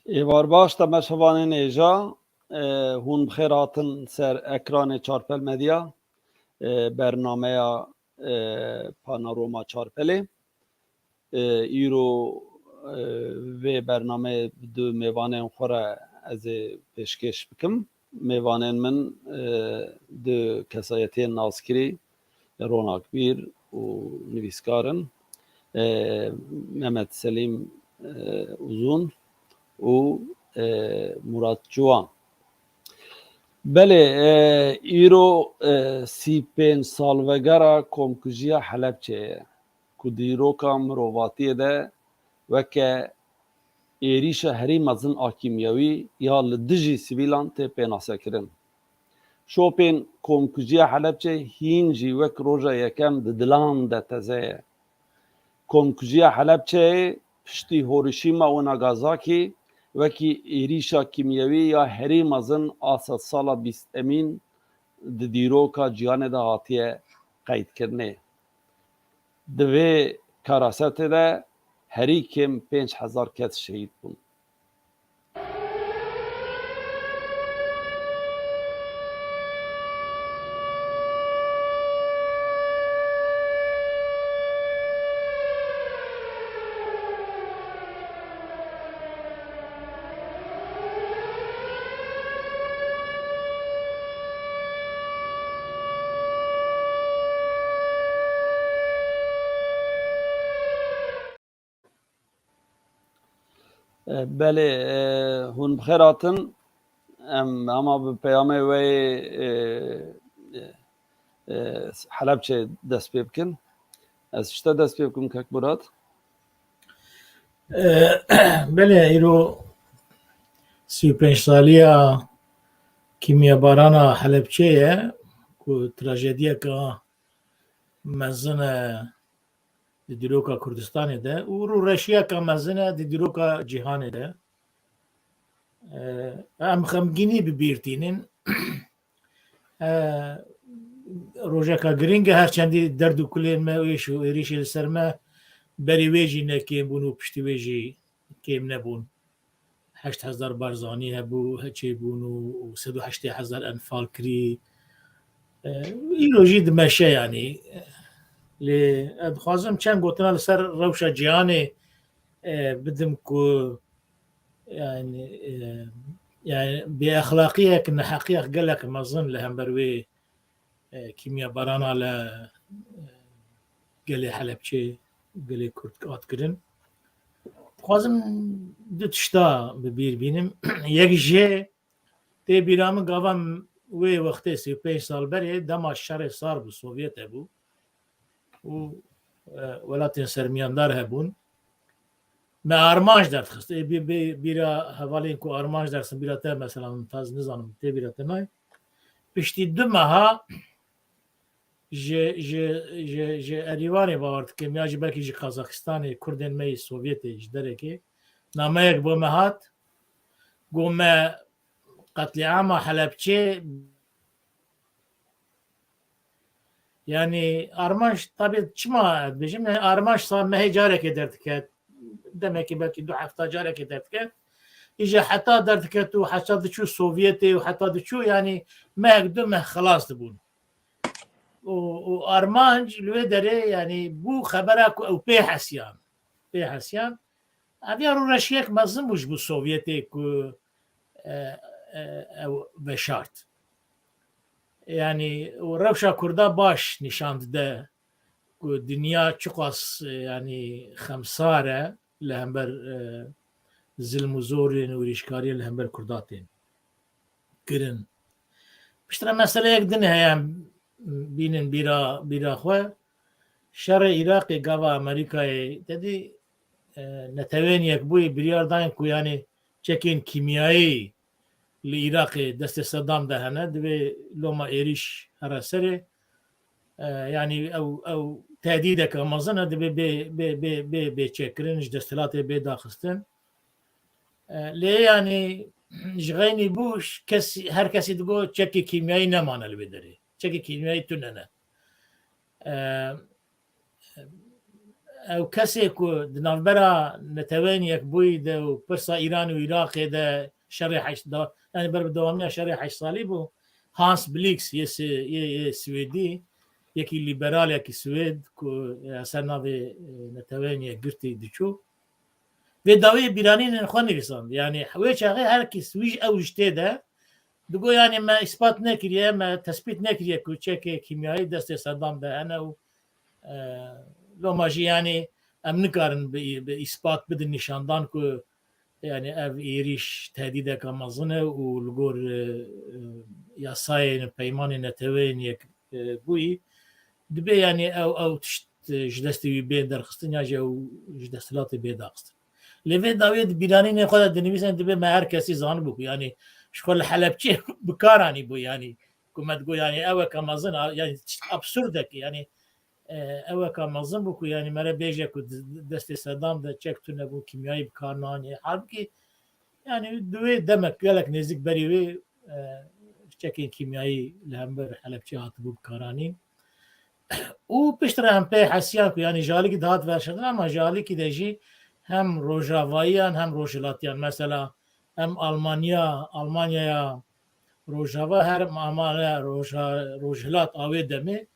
Êvar baş temeşevanên êja hûn bi xêr hatin ser ekranê Çarpel Medya bernameya Panorama Çarpelê. Îro vê bernameyê bi du mêvanên xwe re ez ê pêşkêş bikim. Mêvanên min du kesayetiyên naskirî, ronakbîr û nivîskar in. Mehmet Selîm Uzun û Murat Ciwan. Belê îro sî pênc salvegera komkujiya Helepçeyê ye ku dîroka mirovatiyê de weke êrîşa herî mezin a kîmyewî ya li dijî sivîlan tê pênasekirin. Şopên komkujiya Helepçeyê hîn jî wek roja yekem di dilan de teze ye. Komkujiya Helepçeyê piştî Hiroşîma û Nagasakî wekî êrîşa kîmyewî ya herî mezin a sed sala bîstemîn di dîroka ciyanê de hatiye qeydkirinê. Di vê karasetê de herî kêm 5,000 kes şehîd bûn. Belê hûn bi xêr hatin. Em hema bi peyamê wê Helepçeyê dest pê bikin. Ez ji te dest pê bikim Kek Murat. Belê îro 35 saliya kîmyebarana Helepçê ye ku trajediyeka mezin e di dîroka Kurdistanê de û rûreşiyeka mezin e di dîroka cîhanê de. Em xemgînî bibîrtînin. Rojeka giring e herçendî derd û kulên me êş û êrişê li ser me berî wê jî nekêm bûn û piştî wê jî kêm nebûn. 8,000 barzanî hebû, heçê bûn û 180,000 enfal kirî. Îro jî dimeşe yanî. Lê ez dixwazim çend gotina li ser rewşa ciyanê bidim ku yani bêexlaqiyek, neheqiyek gelek mezin li hember wê kîmyebarana li gelê Helepçê, gelê Kurd hatkirin. Dixwazim du tişta bi bîr bînim. Yek jê tê bîra min gava wê wextê 35 sal berê dema şerê sar bû Sovyet hebû û welatên sermiyandar hebûn. Me armanj derdixist. Bîra hevalên ku armanj dersin bîra te mesela min taz nizanim tê bîra te nayê. Piştî du meha ji Erîvanê bawer dikim ya jî belkî ji Qazaxistanê Kurdên me yê Sovyetê ji derekê nameyek bo me hat got me qetliama Helepçê yani armanj tabii çima dibêjim armanj sa mehê carekê derdike demekî belkî du hefta carekê derdike îje heta derdiket û heta diçû Sovyetê û heta diçû yani mehek du meh xelas dibûn. û armanj li wê derê yani bû xebera ku ew pê hesiyan eviya rûreşiyek mezin bû ji bo Sovyetê ku ew veşart. Yani rewşa Kurda baş nîşan dide ku dinya çi qas yani xemsar e li hember zilm û zorên û êrîşkariyên li hember Kurda tên kirin. Piştre meseleyek din heye bînin bîra xwe şerê Iraqê gava Amerîkayê dedî netewêniyek bûyê biryar dayên ku yani çekên kîmyayî li Iraqê destê Sedam de hene divê loma êrîş here serê yani ew tehdîdeke mezin e dibe bêçêkirin ji desthilatê bê daxistin. Lê yani ji xeynî bû her kesî digot çekê kîmyayî nemane li vê derê. Çekê kîmyayî tune ne. او کسی که دنافبرا نتوان یک بوی ده و پرسا ایران و عراق ده شر 8 دا یعنی بر دوامی شر 8 سالی بو هانس بلیکس یه سویدی یکی لیبرال یکی سوید که اثر ناوی نتوان یک گرتی دچو و داوی بیرانی نخواه نویساند یعنی حوی چاقه هر کی سویج اوجته ده دگو یعنی ما اثبات نکریه ما تثبیت نکریه که چک کیمیایی دست صدام ده انا و لو ماجی یعنی ام نکارن به اثبات بدن نشاندان که یعنی او ایریش تهدید که مزنه و لگور یاسای پیمان نتوین یک بوی دبی یعنی او جدستی بی درخستن یا جو جدستلات بی داخست لذا داوید بیرانی خود دنیویسن دبی ما هر کسی زان بو یعنی شغل حلبچی بکارانی بو یعنی کومت گو یعنی او که مزن یعنی ابسورده که یعنی او که مزن بو یعنی مرا بیجه که دست صدام ده چک تو نبو کیمیایی بکارنانی حالکی یعنی دوی دمک گلک نزدیک بریوی چکی کیمیایی لهمبر حلبچی هات بو بکارانی او پشتر هم په حسیان که یعنی جالی که دهات ورشدن اما جالی که دهجی هم روژاواییان هم روژلاتیان مثلا هم آلمانیا روژاوا هر معامله روژلات آوی دمه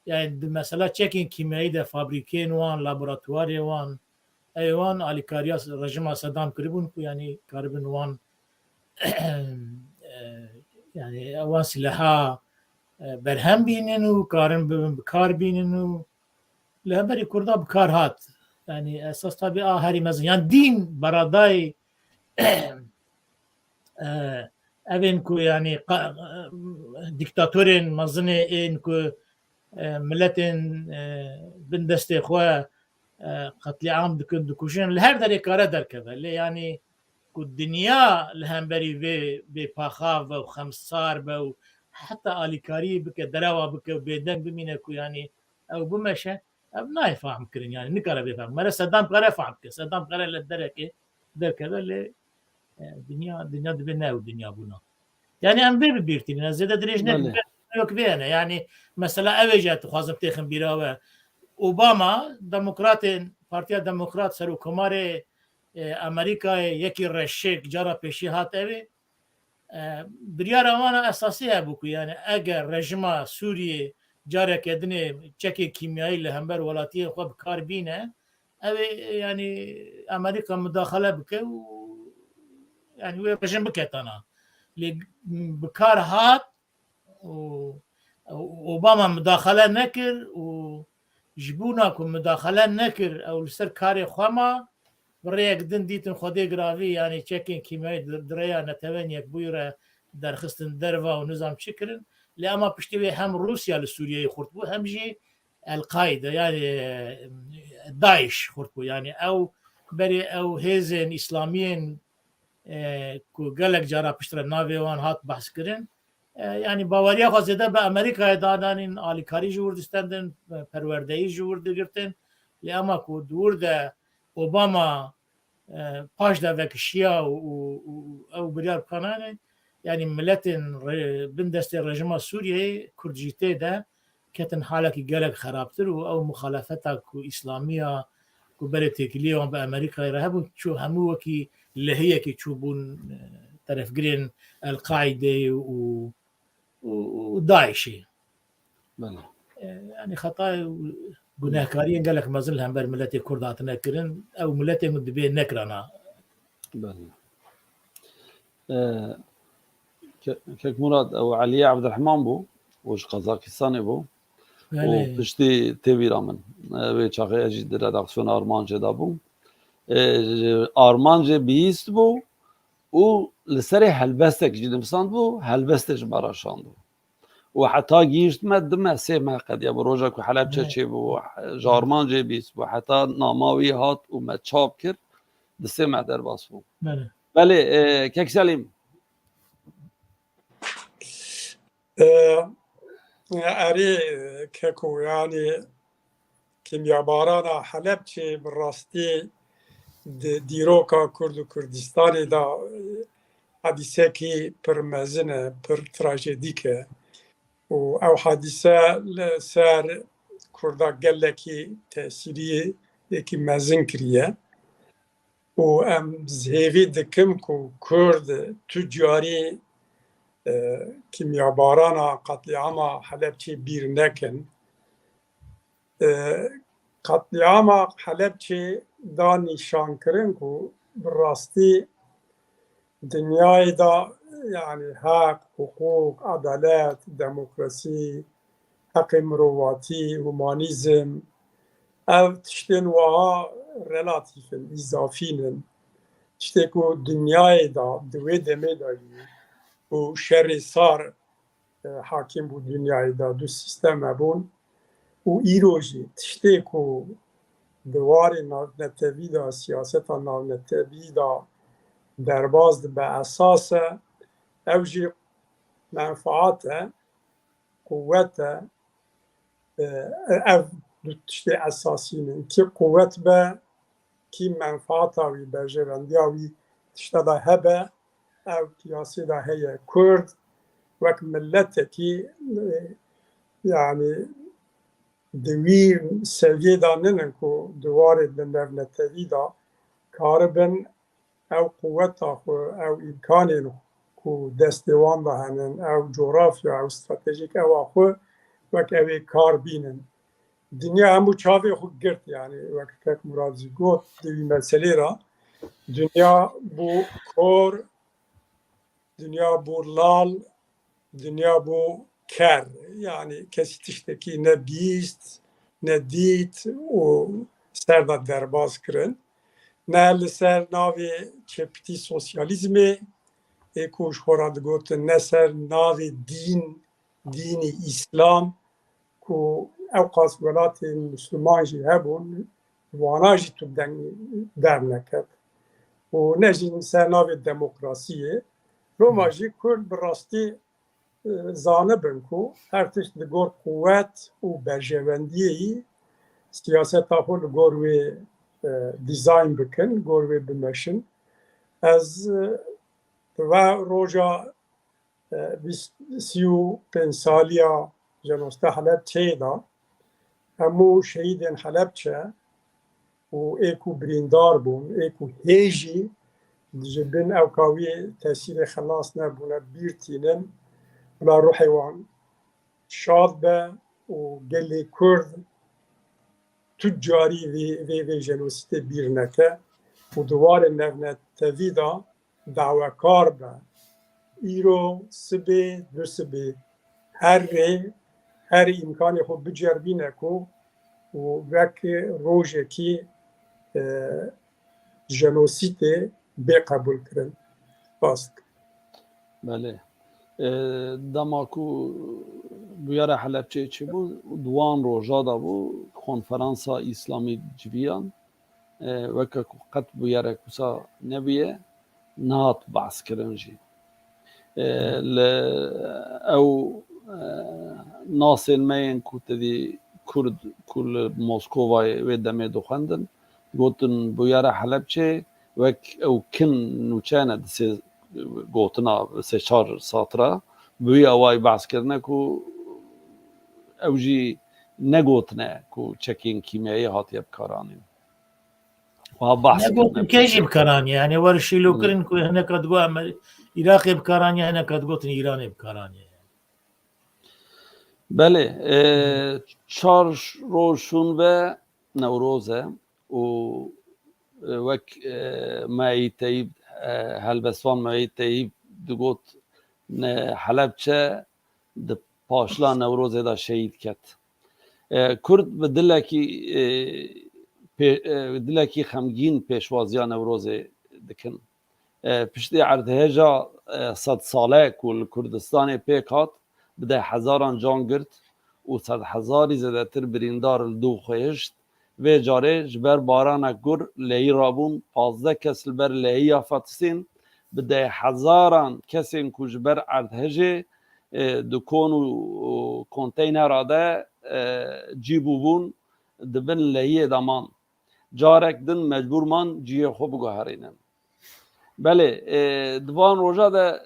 یعنی مثلا چکین کیمیایی ده فابریکین وان لابوراتواری وان ایوان آلیکاریا رژیم صدام کربون که یعنی کاربن وان یعنی وان سلاحا برهم بینن و کارن بکار بینن و لهبری کردا بکار هات یعنی اساس طبی هری مزن یعنی دین برادای اوین کو یعنی دیکتاتورین مزن این کو ملتین بندست خواه قتل عام دکوشن لهر در کاره در کده یعنی کو دنیا لهمبری به پاخاو و خمسار و حتى آلیکاری بکه دراوا بکه بیدن بمینه کو یعنی او بمشه اب نای فهم کرین یعنی نکاره بفهم مرا صدام قره فهم که صدام قره لدرکه در کده ل دنیا دبی نه و دنیا بونا یعنی ام بیرتین زیاده دریج نه yok bene yani mesela evcet xwazim têxin bîra we Obama demokratên Partiya Demokrat Serokkomarê Amerîkayê yekî reşêk cara pêşî hat evê biryara wan esasî hebû ku yani eger rejima Sûriyê careke dinê çekê kîmyayî li hember welatiyê xwe bi kar bîne evê yani Amerîka müdaxele bike û yani wê rejim biketana lê bi kar hat Obama müdaxele nekir û ji bûna ku müdaxele nekir ew li ser karê xwe ma bi rêyek din dîtin Xwedê giravî yani çekên kîmyayî direya neteweniyek bûyî re derxistin derva û nizam çi kirin lê ema piştî wê hem Rusya li Sûriyeyê xurt bû hem jî El-Qaide yani Daeş xurt bû yani ew berê ew hêzên İslamiyên ku gelek cara piştre navê wan hat behs kirin yani baweriya xwe zêde bi Amerîkayê dananîn alîkarî ji wir distendin perwerdeyî ji wir digirtin lê ema ku di wir de Obama paş de vekişiya û ew biryar bikanane yani milletên bin destê rejima Sûriyeyê Kurd jî tê de ketin halekî gelek xerabtir û ew muxalefeta ku İslamiya ku berê têkiliyê wan bi Amerîkayê re hebûn çû hemû wekî lehiyekî çûbûn terefgirên El-Qaideyê û Daişê yani xetayê gunehkariyên gelek mezin li hember milletê Kurd hatine kirin ew milletên min dibê nekirana kek Murad ew Aliye Abdurrahman bû û ji Qazakistanê bû û piştî têvîra min wê çaxê jî di redaksiyona Armancê da bû Armancê bihîst bû û li serê helbestek jî dimsand bû helbestê ji me re şand bû û heta gîşt me di me sê me qediya bi roja ku Helepçe çêbû ji Armancê bîst bû heta nama wî hat û me çap kir di sê me derbas bû belê kek Selîm erê keko yani kimyabarana Helepçe bi rastî dîroka Kurd û Kurdistanê da hadisekî pir mezin e pir trajedîk e û ew hadîse li ser Kurda gelekî tesîrî یکی مزن کریه و ام زهوی دکم کو کرد تجاری کیمیابارانا قتلیعاما حلبچی بیر نکن قتلیعاما حلبچی دا نشان کرن کو براستی دنیای دا يعني حق حقوق عدالت دموکراسی حق مروواتی هومانیزم او تشتین وها رلاتیفن اضافینن تشتی که دنیای دا دوی دمه داری و شر سار حاکم بود دنیای دا دو سیستم بون و ایروژی تشتی که دواری نتوی دا سیاست نتوی دا درباز به اساس اوجی منفعات قوت او تشتی اساسی نه که قوت به کی منفعات وی به جوندی وی تشتی دا هبه او کیاسی دا هی کرد وک ملت کی يعني دوی سویه دا ننن که دوار لنر نتوی دا کاربن او قوت خو او امکان کو دستوان ده هنن او جغرافیا او استراتژیک او خو وک او کار بینن دنیا همو چاوی خو گرد یعنی وک که مرادزی گفت دوی مسئله را دنیا بو کور دنیا بو لال دنیا بو کر یعنی کسی تشتکی نه بیست نه دیت و سرده درباز کرن نه لسر ناوی چپتی سوسیالیزمی اکوش خوراد گوت نه سر ناوی دینی اسلام که اوقاس ولات مسلمان جی هبون وانا جی تو در نکد و نه جی سر ناوی دموکراسیه روما جی کرد براستی زانه بن که هر تشت دگور قوت و برجواندیه سیاست آخو لگور وی دیزاین بکن گروه بمشن از و روزا 35 سالیا جنوسته حلب چه دا همو شهیدین حلب چه و ایکو بریندار بون ایکو هیجی جبن اوکاوی تاثیر خلاص نبونه بیرتینن ولا روحی وان شاد به و گلی کرد تجاری وی جنوسیته بیر نکه و دوار نفنت تویدا دعوکار به ایرو سبه دو سبه هر امکانی خود بجربی نکو و وک روژه کی جنوسیته به قبول کرن باست بله دماکو بیار حلبچه چی بود دوان روژا دا بود کنفرانسا اسلامی جویان وکا قط بیار کسا نبیه نات بحث کرنجی او ناسل مين كنت دي كرد كل موسكوفا ودمي دخندن قوتن بويارا حلبچه وك او كن نوچانا دسي قوتنا سشار ساترا بويا واي بحث كرنا كو اوجي نقوتنا كو چكين كيميائي هاتي بكارانين وها بحث كرنا كيجي بكاراني يعني ورشي لو كرن كو هنا قد قوام عراقي بكاراني هنا قد قوتن ايراني بكاراني بله چار روشون و نوروزه و وک مایی تایب هلبسوان مایی تایب دگوت حلبچه د پاشلا نوروزه دا شهید کت کرد به دلکی خمگین پیشوازیا نوروزه دکن پشتی عردهجا 100 ساله کل کردستان پیکات بده هزاران جان گرد و 100,000 زده تر بریندار دو خویشت و جاره جبر باران گر لحی رابون 15 کس بر لحی آفتسین بده هزاران کسین که جبر اردهجه دکون و کنتینر آده جیبو بون دبن لحی دامان جارک دن مجبور من جیه خوب گوهرینن بله دوان روژا ده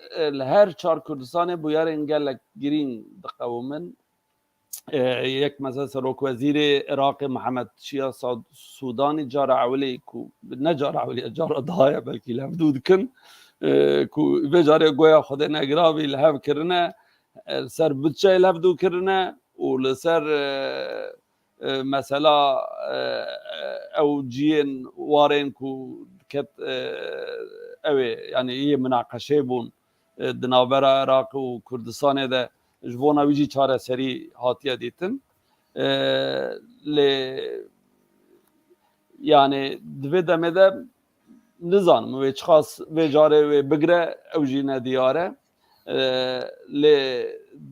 هر چار کردستان بویار انگلک گرین دقومن یک مثلا سروک وزیر عراق محمد شیا سودانی جار اولی کو نه جار اولی جار دایا بلکی لفدود کن کو به جاره گویا خود نگراوی لحب کرنه سر بچه لفدو کرنه و لسر مثلا او جین وارن کو کت اوی یعنی یه مناقشه بون دنابر عراق و کردستان ده جوانا ویجی چاره سری هاتیه دیتن yani divê demê de nizanim wê çiqas vê carê wê bigire ew jî ne diyar e lê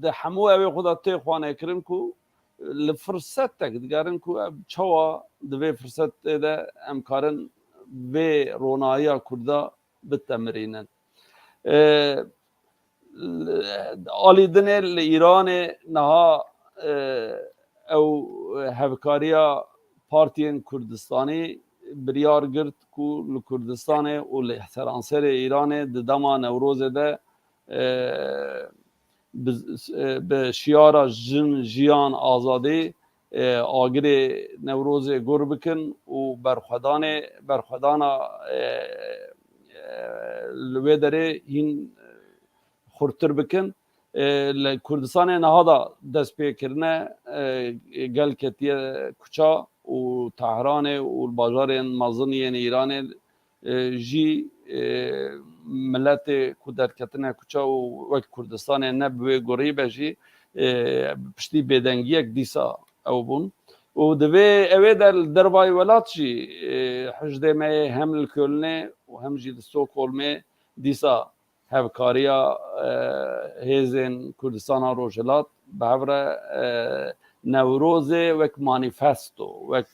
di hemû evê xwe de tê xwanê kirin ku li firsetek digerin ku ev çawa di vê firsetê de em karin vê ronayiya Kurda bitemirînin. Alîdinê li Îranê niha ew hevkariya Partiyên Kurdistanî biryar girt ku li Kurdistanê û li seranserê Îranê di dema Newrozê de bi şiyara jin jiyan azadî agirê Newrozê gur bikin û berxwedana li wê derê hîn xurtir bikin. Li Kurdistanê niha da destpêkirine gel ketiye kuça û Tehranê û bajarên mezin yên Îranê jî milletê ku derketine kuça û wek Kurdistanê ne bi wê gurî be jî piştî bêdengiyek dîsa ew bûn û divê evê de li dervayê welat jî Hijdê me hem li Kölnê û hem jî li Stokholmê dîsa hevkariya hêzên Kurdistana Rojhilat bi hev re Newrozê wek manîfesto wek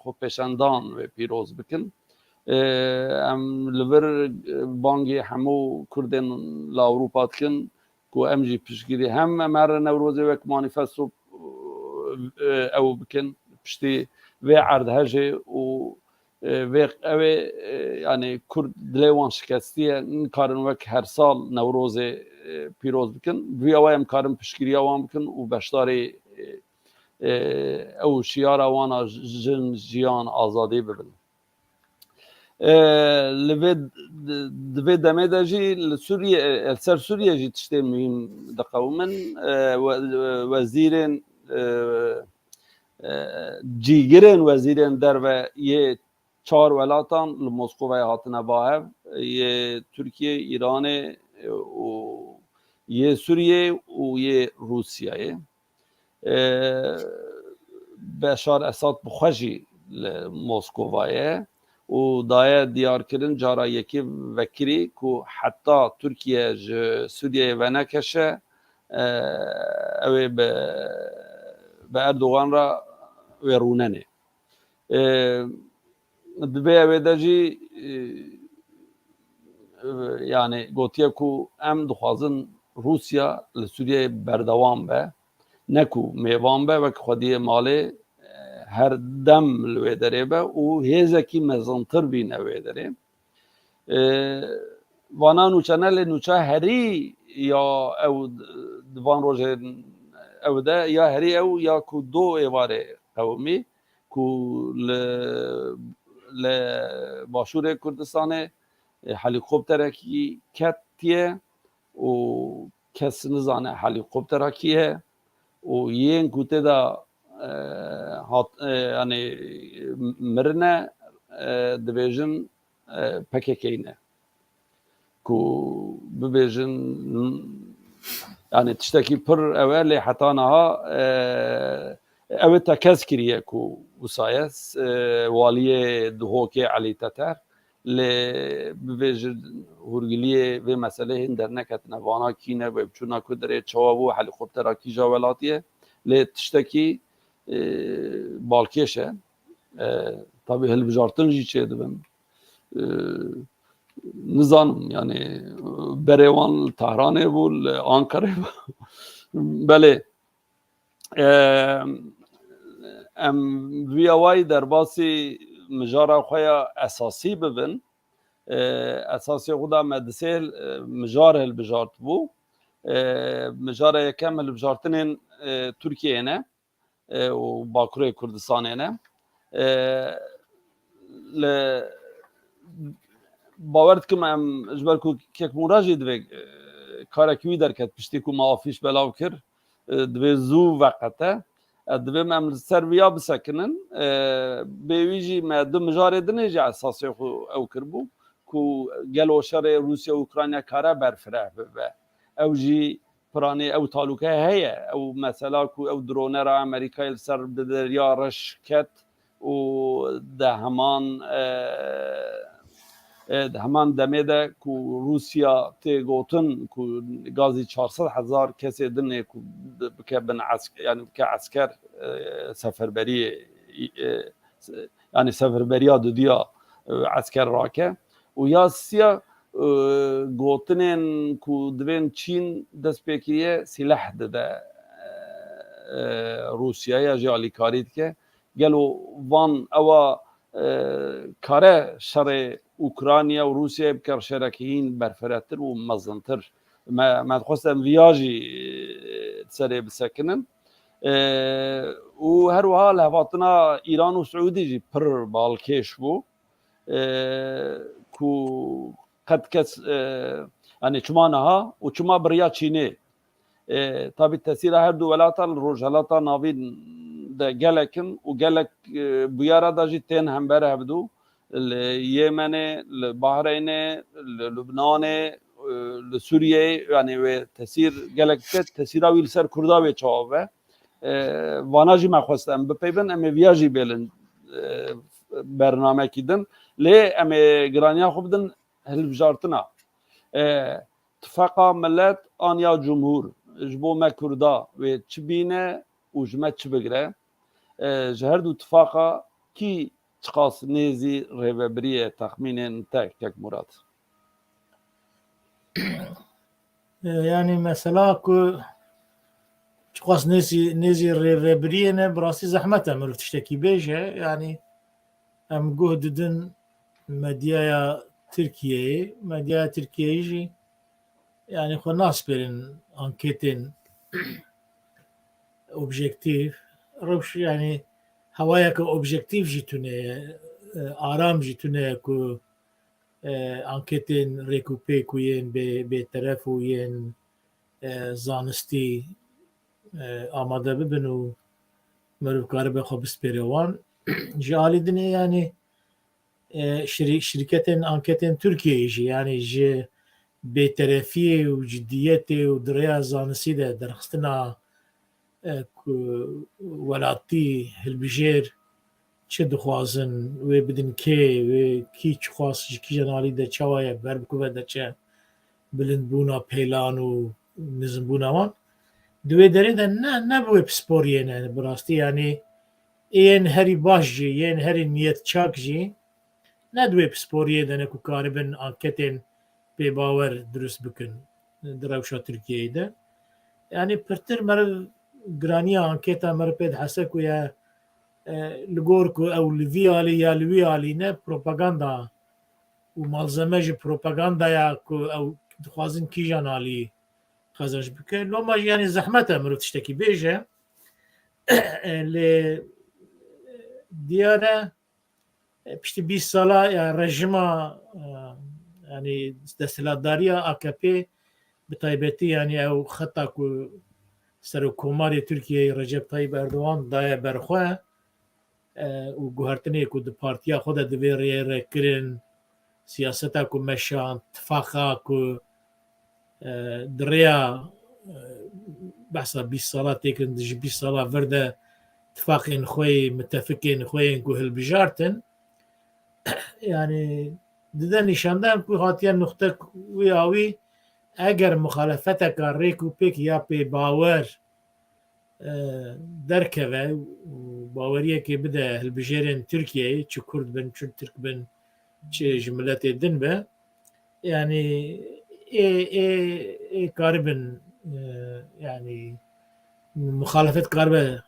xwepêşandan wê pîroz bikin. Em li vir bangê hemû Kurdên li Ewropa dikin ku em jî piştgirî hem em here Newrozê wek manîfesto ew bikin piştî vê erdhejê û evê yani Kurd dilê wan şikestiye nikarin wek her sal Newrozê pîroz bikin. Vîya we em karin piştgiriya wan bikin û beşdarê ew şiyara wana jin jiyan azadî bibin. Li vê demê de jî li Sûriye ser Sûriye jî tiştê mühim diqewmin wezîrên cîgirên wezîrên derve yê çar welatan li Moskowayê hatine bahev yê Tirkiye, Îranê û yê Sûriye û yê Rûsyayê. Beşar Esad bi xwe jî li Moskowayê û daye diyarkirin cara yekî vekirî ku heta Tirkiye ji Sûriyeyê venekeşe ew ê bi Erdogan re wê rûnenê. Di vê evê de jî yani gotiye ku em dixwazin Rûsya li Sûriyeyê berdewam be ne ku mêvan be wek xwediyê malê her dem li wê derê be û hêzekî mezintir bîne wê derê. Vana nûçe ne lê nûçe herî ya ew di van rojên ew de ya herî ew ya ku do êvarê qewmî ku li Başûrê Kurdistanê helîkopterekî ketiye û kes nizane helîkoptera kî ye û yên ku tê de yani mirine dibêjin PKK'yî ne ku bibêjin yani tiştekî pir ew e lê heta niha ew ê te kes kiriye ku wisa ye waliyê Duhokê Elî Teter lê bibêjin hûrgiliyê vê meselê hîn derneketine vana kîne wê biçûna ku derê çawa bû helîkoptera kîja welatiye lê tiştekî balkêş e tabii hilbijartin jî çê dibin nizanim yani berê wan li Tehranê bû li Ankarê bû belê em vîya wayî derbasî mijara xwe ya esasî bibin esasê xwe da me di sê mijar hilbijart bû مجاره یکم بجارتنین ترکیه نه و باکوری کردستان نه ل باورت کم ام اجبر کو که مراجع دوی کارکوی درکت پشتی کو معافیش بلاو کر دوی زو وقته دوی ام سرویا بسکنن بیویجی مدو مجاره دنه جا اساسی خو او کربو کو گلو شر روسیا و اوکراینیا کارا برفره و او جی پرانی او تعلقه هيا او مثلا کو او درونه را امریکا سر دریا رشکت و ده همان دمه ده کو روسیا تی گوتن کو گازی 400,000 کسی دنه کو که بن عسکر یعنی که عسکر سفربری یعنی سفربریا دیا عسكر راكه ويا سيا گوتنين كو دوين چين دست بكيه سلاح ده روسيا يا جالي كاريد كه قالوا وان او كاره شر اوكرانيا وروسيا بكر شركيين برفرتر ومزنتر ما تخصم فياجي تسري بسكنن وهروها لهفاتنا ايران وسعودي جي پر بالكيش بو کو قد کس یعنی چما نها و چما بریا چینه tabi تاثیر هر دو ولاتا روجالاتا ناوی ده گلکن و گلک بیارا دا جی تین هم بره هبدو اليمن البحرين لبنان لسوريا يعني و تاثیر گلک تاثیر ویل سر کردا و چاوه وانا جی ما خواستم بپیبن ام ویاجی بلن برنامه کیدن لی ام گرانیا خوب دن هل بجارتنا اتفاقا ملت آنیا جمهور جبو ما کردا و چبینه و جمع چ بگره جهر دو اتفاقا کی چقاس نیزی ریوبریه تخمین تک مراد يعني مثلا كو چقاس نيزي ريبرينا براسي زحمتها مرف تشتكي بيجه يعني ام جهددن مديا تركيا يجي يعني خو ناس بيرن انكيتين اوبجيكتيف روش يعني هوايك اوبجيكتيف جيتونه آرام جيتونه كو انكيتين ريكوبي كوين بطرف وين زانستي آماده ببن و مروف کار بخوا بسپیروان جالی دنیا يعني شركة انكتن تركيا يجي يعني جي بطرفية وجديته ودريا زانسي ده درخستنا ولاتي هالبجير چه دخوازن و بدن کی چخواز کی جنالی ده چوایا بربکو ده چه بلند بونا پیلان و نظم بونا وان دوی داره ده نه بوی پسپوریه نه براستی یعنی این هری باش جی این هری نیت چاک جی نه دوی پسپوریه ده نکو کاربن انکتین به باور درست بکن دروشا ترکیه ده یعنی پرتر مر گرانی انکتا مر پید حسکو یا لگورکو او لویالی یا لویالی نه پروپاگاندا و مالزمه جی پروپاگاندا یا او دخوازن کی جانالی خزاش بکن لو ما يعني زحمتها مرو تشتكي بيجه ل ديانه بشتي 20 ساله يعني رجما يعني دستلاتداريا AKP بتايبتي يعني او خطا كو سرو كوماري تركيا رجب طيب اردوغان دايا برخوا و گوهرتنی کو د پارتیا خود د ویری کرن سیاستا کو مشان اتفاقا کو دريا بحثا 20 صلاة تيكن دج 20 صلاة فردا اتفاقين خوي متفقين خوي نكو هالبجارتن يعني ددا نشاندان كو هاتيان نقطة وياوي اگر مخالفتك ريكو بيك يا بي باور دركبه باوريه كي بدا هالبجيرين تركيا تشو كرد بن تشو ترك بن تشي جملات الدنبه يعني اي كاربن يعني مخالفة قاربة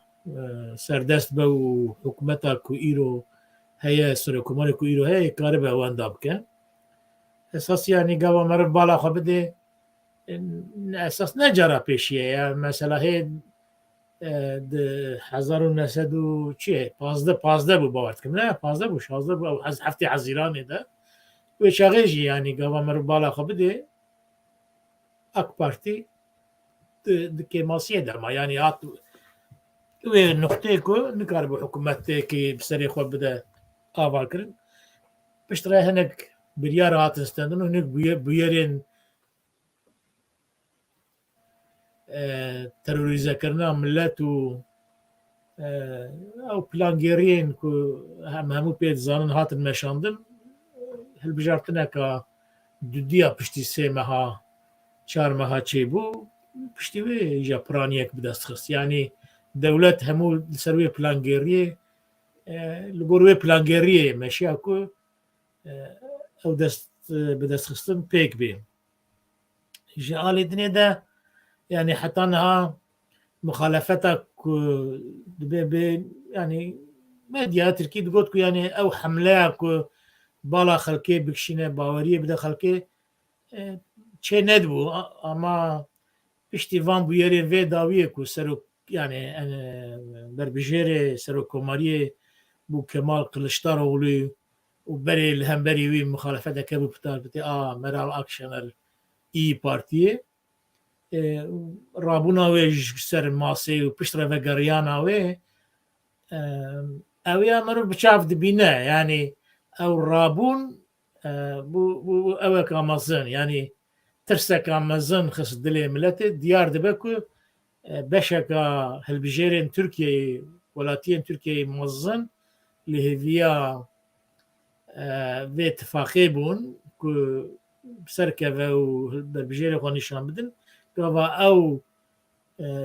سردست بو حكومتا كو ايرو هيا سركوماني كو ايرو هيا كاربة وان دابكه اساس يعني قابا مرف بالا خو بده اساس نجرى پیشیه یا مثلا هی د 1900 چیه 15 بو باورت کنم نه 15 بو 16 بو از هفته حزیرانه ده و شغیجی یعنی گاوا مرو بالا خو بده اک پارتی د کیماسیه در ما یعنی هات و نقطه کو نکار بو حکومت کی بسری خو بده آوال کرن بشتره هنک بریار هات استندن هنک بویرین تروریزه کردن ملت و او پلانگیرین که همو پید زانن هاتن مشاندن هل بجارتنه که دودیا پشتی 3 ماه 4 ماه چی بو پشتی وی جا پرانیک بدست خست یعنی دولت همو سروی پلانگیریه لگوروی پلانگیریه ماشی اکو او دست بدست خستن پیک بیم جا آلی دنیا ده يعني حتى انها مخالفتك يعني ميديا تركي تقول يعني او حملات بالا خلكي بكشينه باوريه بدا خلكي تشي ندبو اما اشتيفان بيري في داويه كو سرو يعني انا بربجيري سرو كوماري بو كمال قلشتارولي وبري الهمبري وي مخالفتك ابو بتاع بتي مرال اكشن اي بارتي رابونا ويج سر ماسي وبشترة فقريانا وي اويا مرو بشاف دبينا يعني او رابون بو اوك امازون يعني ترسك امازون خص دلي ملتي ديار دبكو بشكا هالبجيرين تركيا ولاتين تركيا موزن اللي هي في اتفاقي بون كو بسركة وبجيري غنيشان بدن كوا او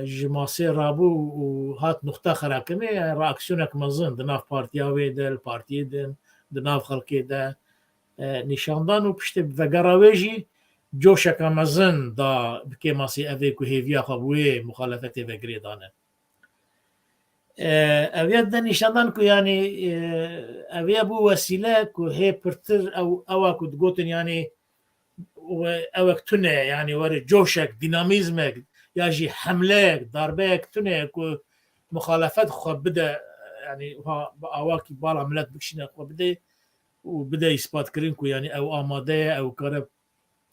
جماسي رابو وهات نقطة خراكمي رأكسيونك مزن دناف بارتياوي دل بارتي دناف خلقي دا نشاندان وبشت بفقراويجي جوشك مزن دا بكيماسي افيكو هيفيا خبوي مخالفتي فقريدانه اويا دا نشاندان كو يعني اويا بو وسيلة كو هي برتر او اوكو تقوتن يعني اوك تونه يعني وري جوشك ديناميزمك ياجي حملك ضربك تونه كو مخالفات خو بدا يعني اواكي بالا ملت بكشنا خو بدا وبدا يثبت كرينكو يعني او اماده او كره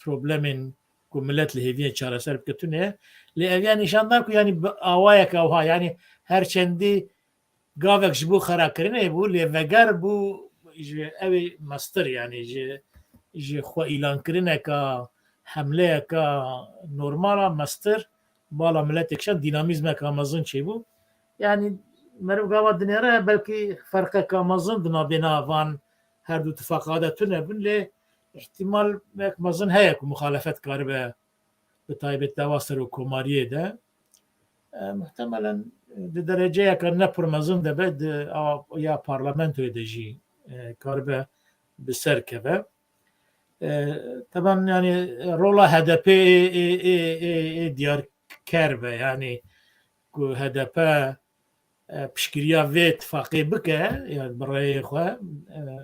بروبلمين كو ملت لهيفين چاره سر بكتونه لأن نشانداركو يعني اوايك او ها يعني هر چندي گاوك جبو خرا كرينه بو لوگر بو اوي ماستر يعني جي خو اعلان كرينه كا حمله كا نورمالا ماستر بالا ملتكشن ديناميزم كا امازون چيبو يعني مرو گاوا دنيره بلكي فرق كا امازون دنا بنا وان هر دو اتفاقات تنبن له احتمال امازون هيك مخالفت كاربه بتايبه تواصل وكوماريه ده محتملا بدرجه كان نبر امازون ده بد يا بارلمانتو يدجي كاربه بسركبه طبعا يعني رولا هدفي ديار كربه يعني هدفه بشكريا في اتفاقي بك يعني بري خو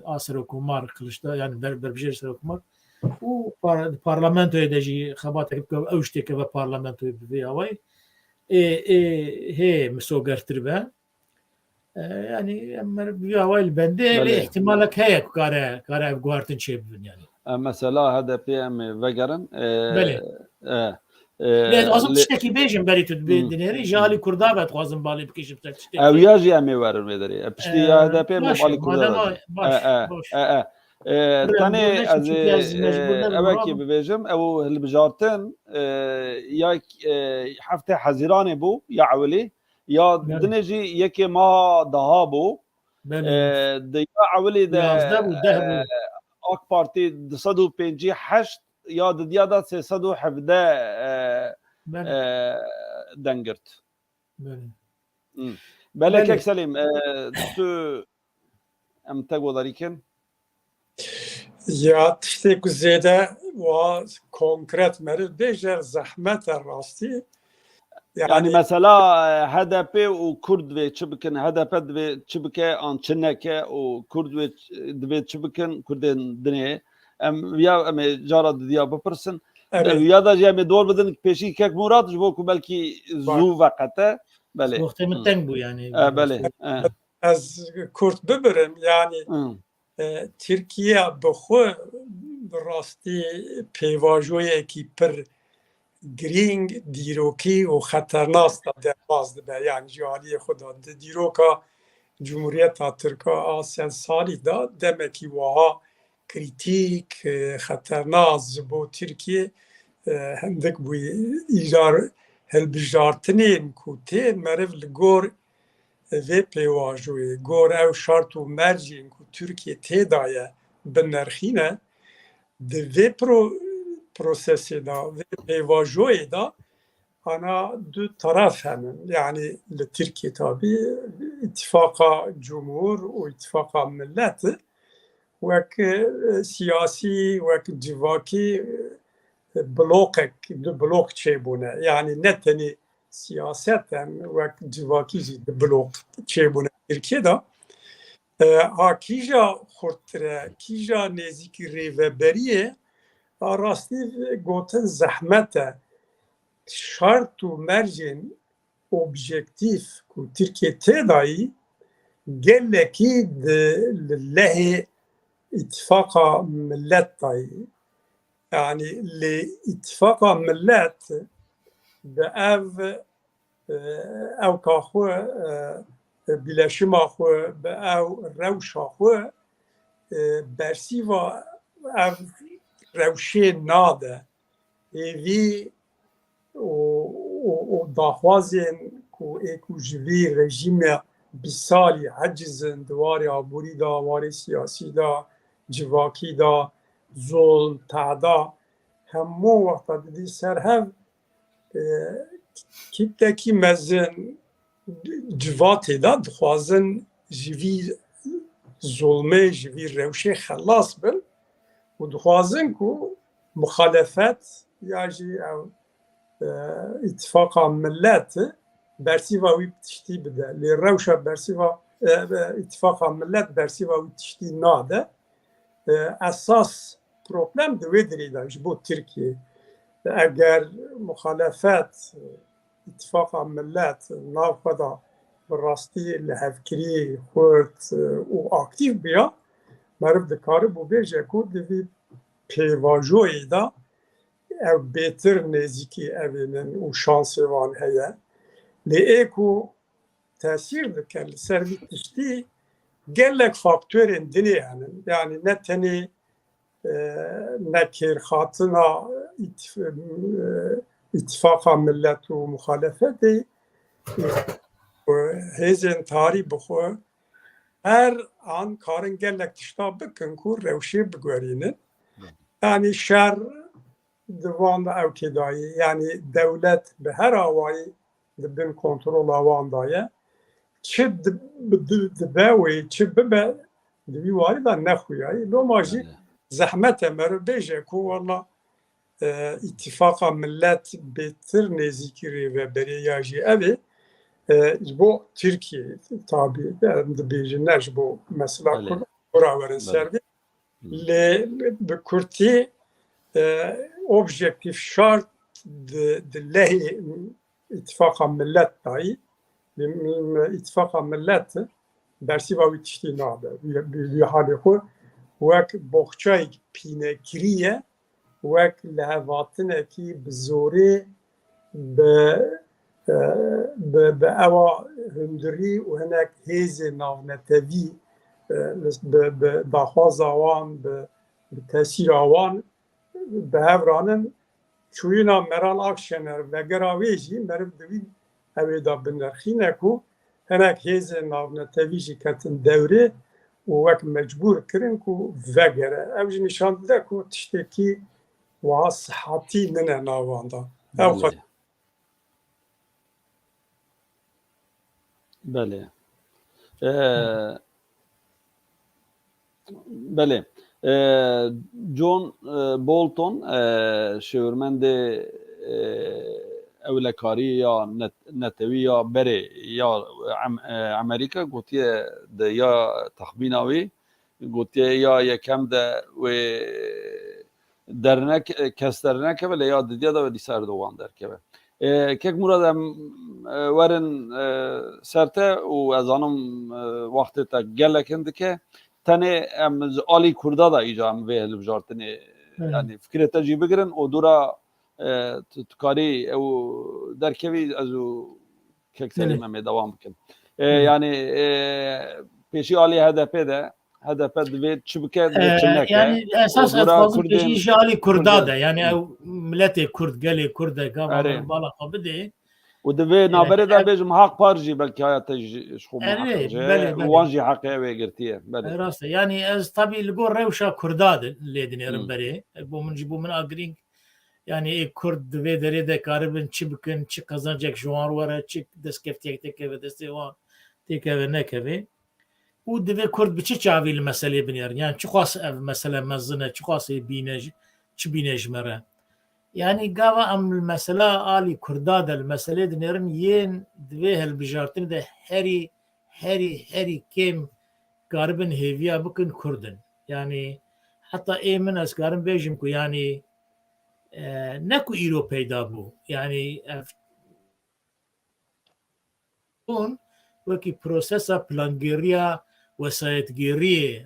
اسر وكمار قلشتا يعني بربجير سر وكمار و بارلمانتو يدجي خباتك اوشتك بارلمانتو بي اوي هي مسوغرتربه يعني اما بي اوي البندي احتمالك هيك كاره غوارتن شيب يعني مثلا هذا بي ام فجرن لا لازم تشتكي بيجن بري تدنيري جالي كردابات لازم بالي بكيش بتشتكي او ياجي امي ور مدري بشتي هذا بي بالي كردابات تاني از اوكي ببيجم او البجارتن يا حفته حزيراني بو يا عولي يا دنجي يكي ما دهابو دي عولي ده اك بارتي 258 یا دیا 317 دنگرت بله که سلیم تو ام تگو داریکن یا تشتی که زیده و کنکرت مرد بیشتر زحمت راستی يعني مثلا هدف وكرد في تشبكن هدف في تشبكه عن تشنكه وكرد في تشبكن كردن دنيا ام يا ام جارد ديا ببرسن یا دا جمع دور بدن پیشی که مراد جو کو بلکی زو وقته بله وقتی من تنگ بو yani. بله از کورت ببرم yani Türkiye بخو راستی پیواژوی کی پر گرینگ دیروکی و خطرناک در باز ده yani جاری خدا دیروکا جمهوریت ترکا آسیان سالی دا دمکی وها کریتیک خطرناک بو ترکیه هندک بوی ایجار هلبجارتنین کوته مرف لگور و پیواژوی گور او شرط و مرجین کو ترکیه تدایه بنرخینه ده پروسسی دا و پیواژوی دا انا دو طرف همن yani لتركيا tabi اتفاق جمهور و اتفاق ملت وك سياسي وك جواكي بلوكك دو بلوك تشيبونه يعني نتني سياسة وك جواكي زي بلوك تشيبونه تركيا دا ها كيجا خورتره كيجا نزيكي ريفبريه راستي گوتن زحمته شرط و مرجن objektif ku Türkiye tedayı geleki lillahi ittifaka millet dayı yani li ittifaka millet be ev kaxu bileşima xu be ev rewşa xu bersiva ev rewşê nade evî و داخوازن کو ایکو جوی رژیم بیسالی حجزن دواری آبوری دا واری سیاسی دا جواکی دا ظلم تعدا همو وقتا دیدی سر هم کتکی مزن جواتی دا دخوازن جوی ظلمه جوی روشه خلاص بل و دخوازن کو مخالفت یا جی او اتفاق ملت برسیوا وی تشتی بده لروشا برسیوا اتفاق ملت برسیوا وی تشتی ناده اساس پروبلم دوی دریداش بو ترکیه اگر مخالفت اتفاق ملت نافدا براستی لهفکری خورد و اکتیو بیا مرد دکاره بو بیجه کود دوی پیواجوی دا ev betir neziki evinin u şansı van heye li eko tesir diken li ser tiştî gelek faktörün dinê henin yani ne tenê nekêrxatina ittifaka millet û muxalefetê hêzên tarî bixwe her an karin gelek tişta bikin ku rewşê bigwerînin yani şer divan da evkedayı yani devlet be her avayı dibin kontrol avan daye çi dibe ve çi bibe dibi vali da nexuyayı lomajı zahmet emer beje ku valla ittifaka millet betir nezikiri ve beriyajı evi bu Türkiye tabi dibijinler bu mesela kuraverin servi le Kürtî objektif şart de ittifaka millet dahi ittifaka millet bersiva wî tiştî nabe wî halê xwe wek boxçayek pînekiriye wek lehevvatinekî bi zorê bi ewa hundirî û hinek hêzê navnetevî bi daxwaza wan bi tesîra wan به هفرانن چوینا مران آکشنر و گراوی جی مرد دوی اویدا بنرخینه کو هنک هیز ناونا تویجی کتن دوره و وک مجبور کرن کو وگره او جی نشان ده کو تشتکی وها صحاتی ننه ناواندا بله بله جون بولتون شورمند اولکاری یا نتوی یا بره یا امریکا گوتیه ده یا تخمیناوی گوتیه یا یکم ده و درنک کس درنک ولی یاد دیده دا ولی سر دوان در که که مراد ورن سرته و از آنم وقت تا گله کنده که تنه آلی کرده دا ایجا هم به بجارتنی yani fikri tecrübe girin o dura tukari o derkevi az o kekselime mi devam bikin. Yani peşi ali HDP ve çubuk yani esas fazla peşi ali Kurda da yani milleti Kurd geli Kurda gama bala qabide و دوی نابره دا بیجم حق پارجی بلکه hayata شخو محقق وانجی حقه ve girtiye. راسته yani az tabi lgo revşa Kurda ledinirim beri bu min agring yani Kurd ve derede karibin çibkin çi kazanacak juar vara çi deskeftiye teke ve destewa teke ve nekeve u deve Kurd biçi çavil mesele binir yani çıkas ev mesele mezine çıkas binej çi binej mera yani gava am mesela ali Kurda del mesele dinirim yen deve hel bijartin de heri kim garibin heviya bıkın Kurdun yani hatta emin az garibin bejim ku yani ne ku iro peyda bu yani on vaki prosesa plangeriya vesayetgeriye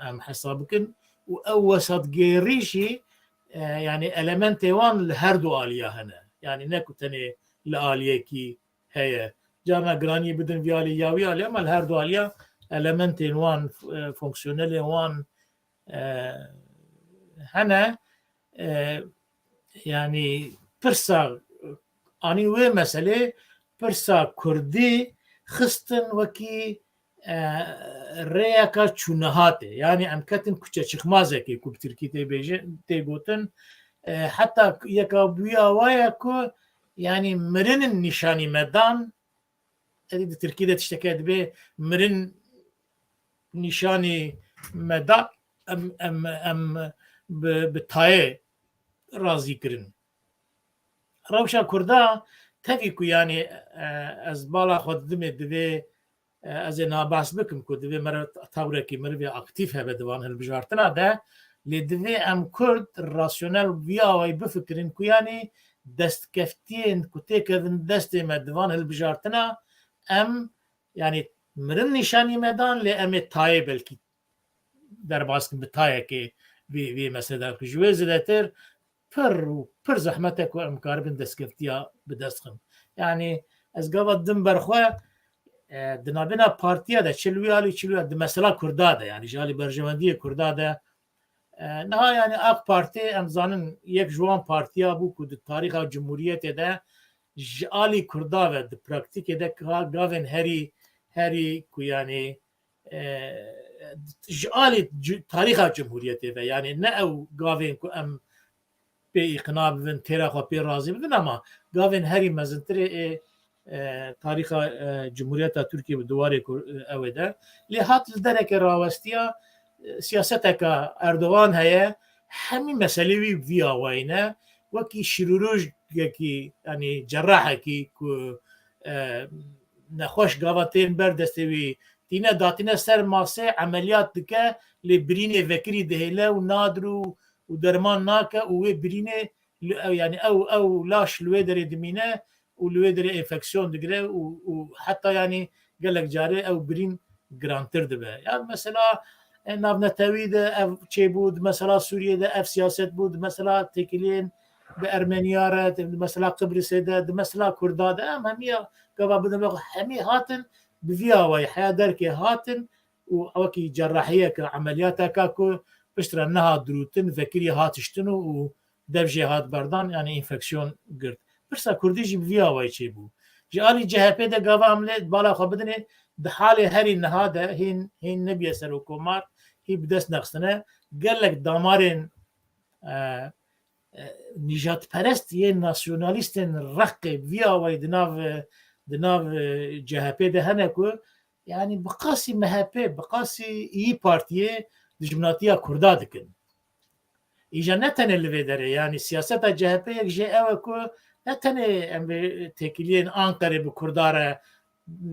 am hesabıkın u ev vesatgerişi yani elementi van her du aliya hene yani ne ku tane la aliye ki heye cana grani bidin vi aliya vi aliya ama her du aliya elementi van fonksiyoneli van hene yani pirsa ani ve mesele pirsa Kurdi xistin vaki reyaka çunahate yani emketin küçe çıkmaz ki ku Türkiye te gotin hatta yaka buya vaya ku yani mirinin nişani medan dedi Türkiye'de tişteket be mirin nişani medan betaye razı kirin Ravşa Kurda tabii ki yani az bala xod dime از ناباس بکم که دوی مر تابره کی مر بی اکتیف هبه دوان هل بجارتنا ده لدوی ام کرد راسیونل ویا وی بفکرین که یعنی دست کفتین که تکردن دست مدوان هل بجارتنا ام یعنی مرن نشانی مدان لی ام تای بلکی در باز کن بتای که وی مثلا که جویز دتر پر زحمت که ام کاربن دست کفتیا بدستخم یعنی از قبل دم برخواه دنابنا پارتیا ده چلوی مثلا کردا ده yani jali berjevendiye kurda de neha yani AK Parti emzanın yek juan partiya bu ku tariha cumhuriyete de jali kurda ve de praktike de gaven heri ku yani jali tariha cumhuriyete ve yani ne ev gaven ku em be ikna bin teraha be razı bin ama gaven heri mezintire تاریخ جمهوریت ترکیه به دواره اوده لحاظ درک راوستیا سیاست که اردوان هیا همین مسئله وی آواینه وکی شروروج کی یعنی جراح کی نخوش گاواتین بردستوی تینه داتینه سر ماسه عملیات دکه لبرینه وکری دهله و نادرو و درمان ناکه و برینه yani او لاش لوی دره دمینه ولويدري انفكسيون دغري وحتى يعني قال لك جاري او برين جرانتر دبه يعني مثلا نابنا تويد اف شي بود مثلا سوريا ده اف سياسات بود مثلا تكلين بارمنيا مثلا قبرص ده مثلا كردا ده همية قبا بدنا همي هاتن بفيا وي حياه دركي هاتن وكي جراحيه كعملياتها كاكو بشتر انها دروتن فكري هاتشتنو ودبجي هات بردان يعني انفكسيون قرد برسا کردی جی بیا وای چی بو جالی CHP ده گاوا عمله بالا خو بدنه د حال هری نهاده هین نبی سر حکومت هی بدست نقصنه قال لك دامارن نجات پرست یه ناسیونالیستن رق بیا وای دناو CHP ده هنه کو yani بقاسی MHP بقاسی iyi partiye dijmnatiya kurda dikin ایجا نتنه لویدره yani siyaseta CHP یک جه اوه کو نتنه ام تکیلین آنکره بکرداره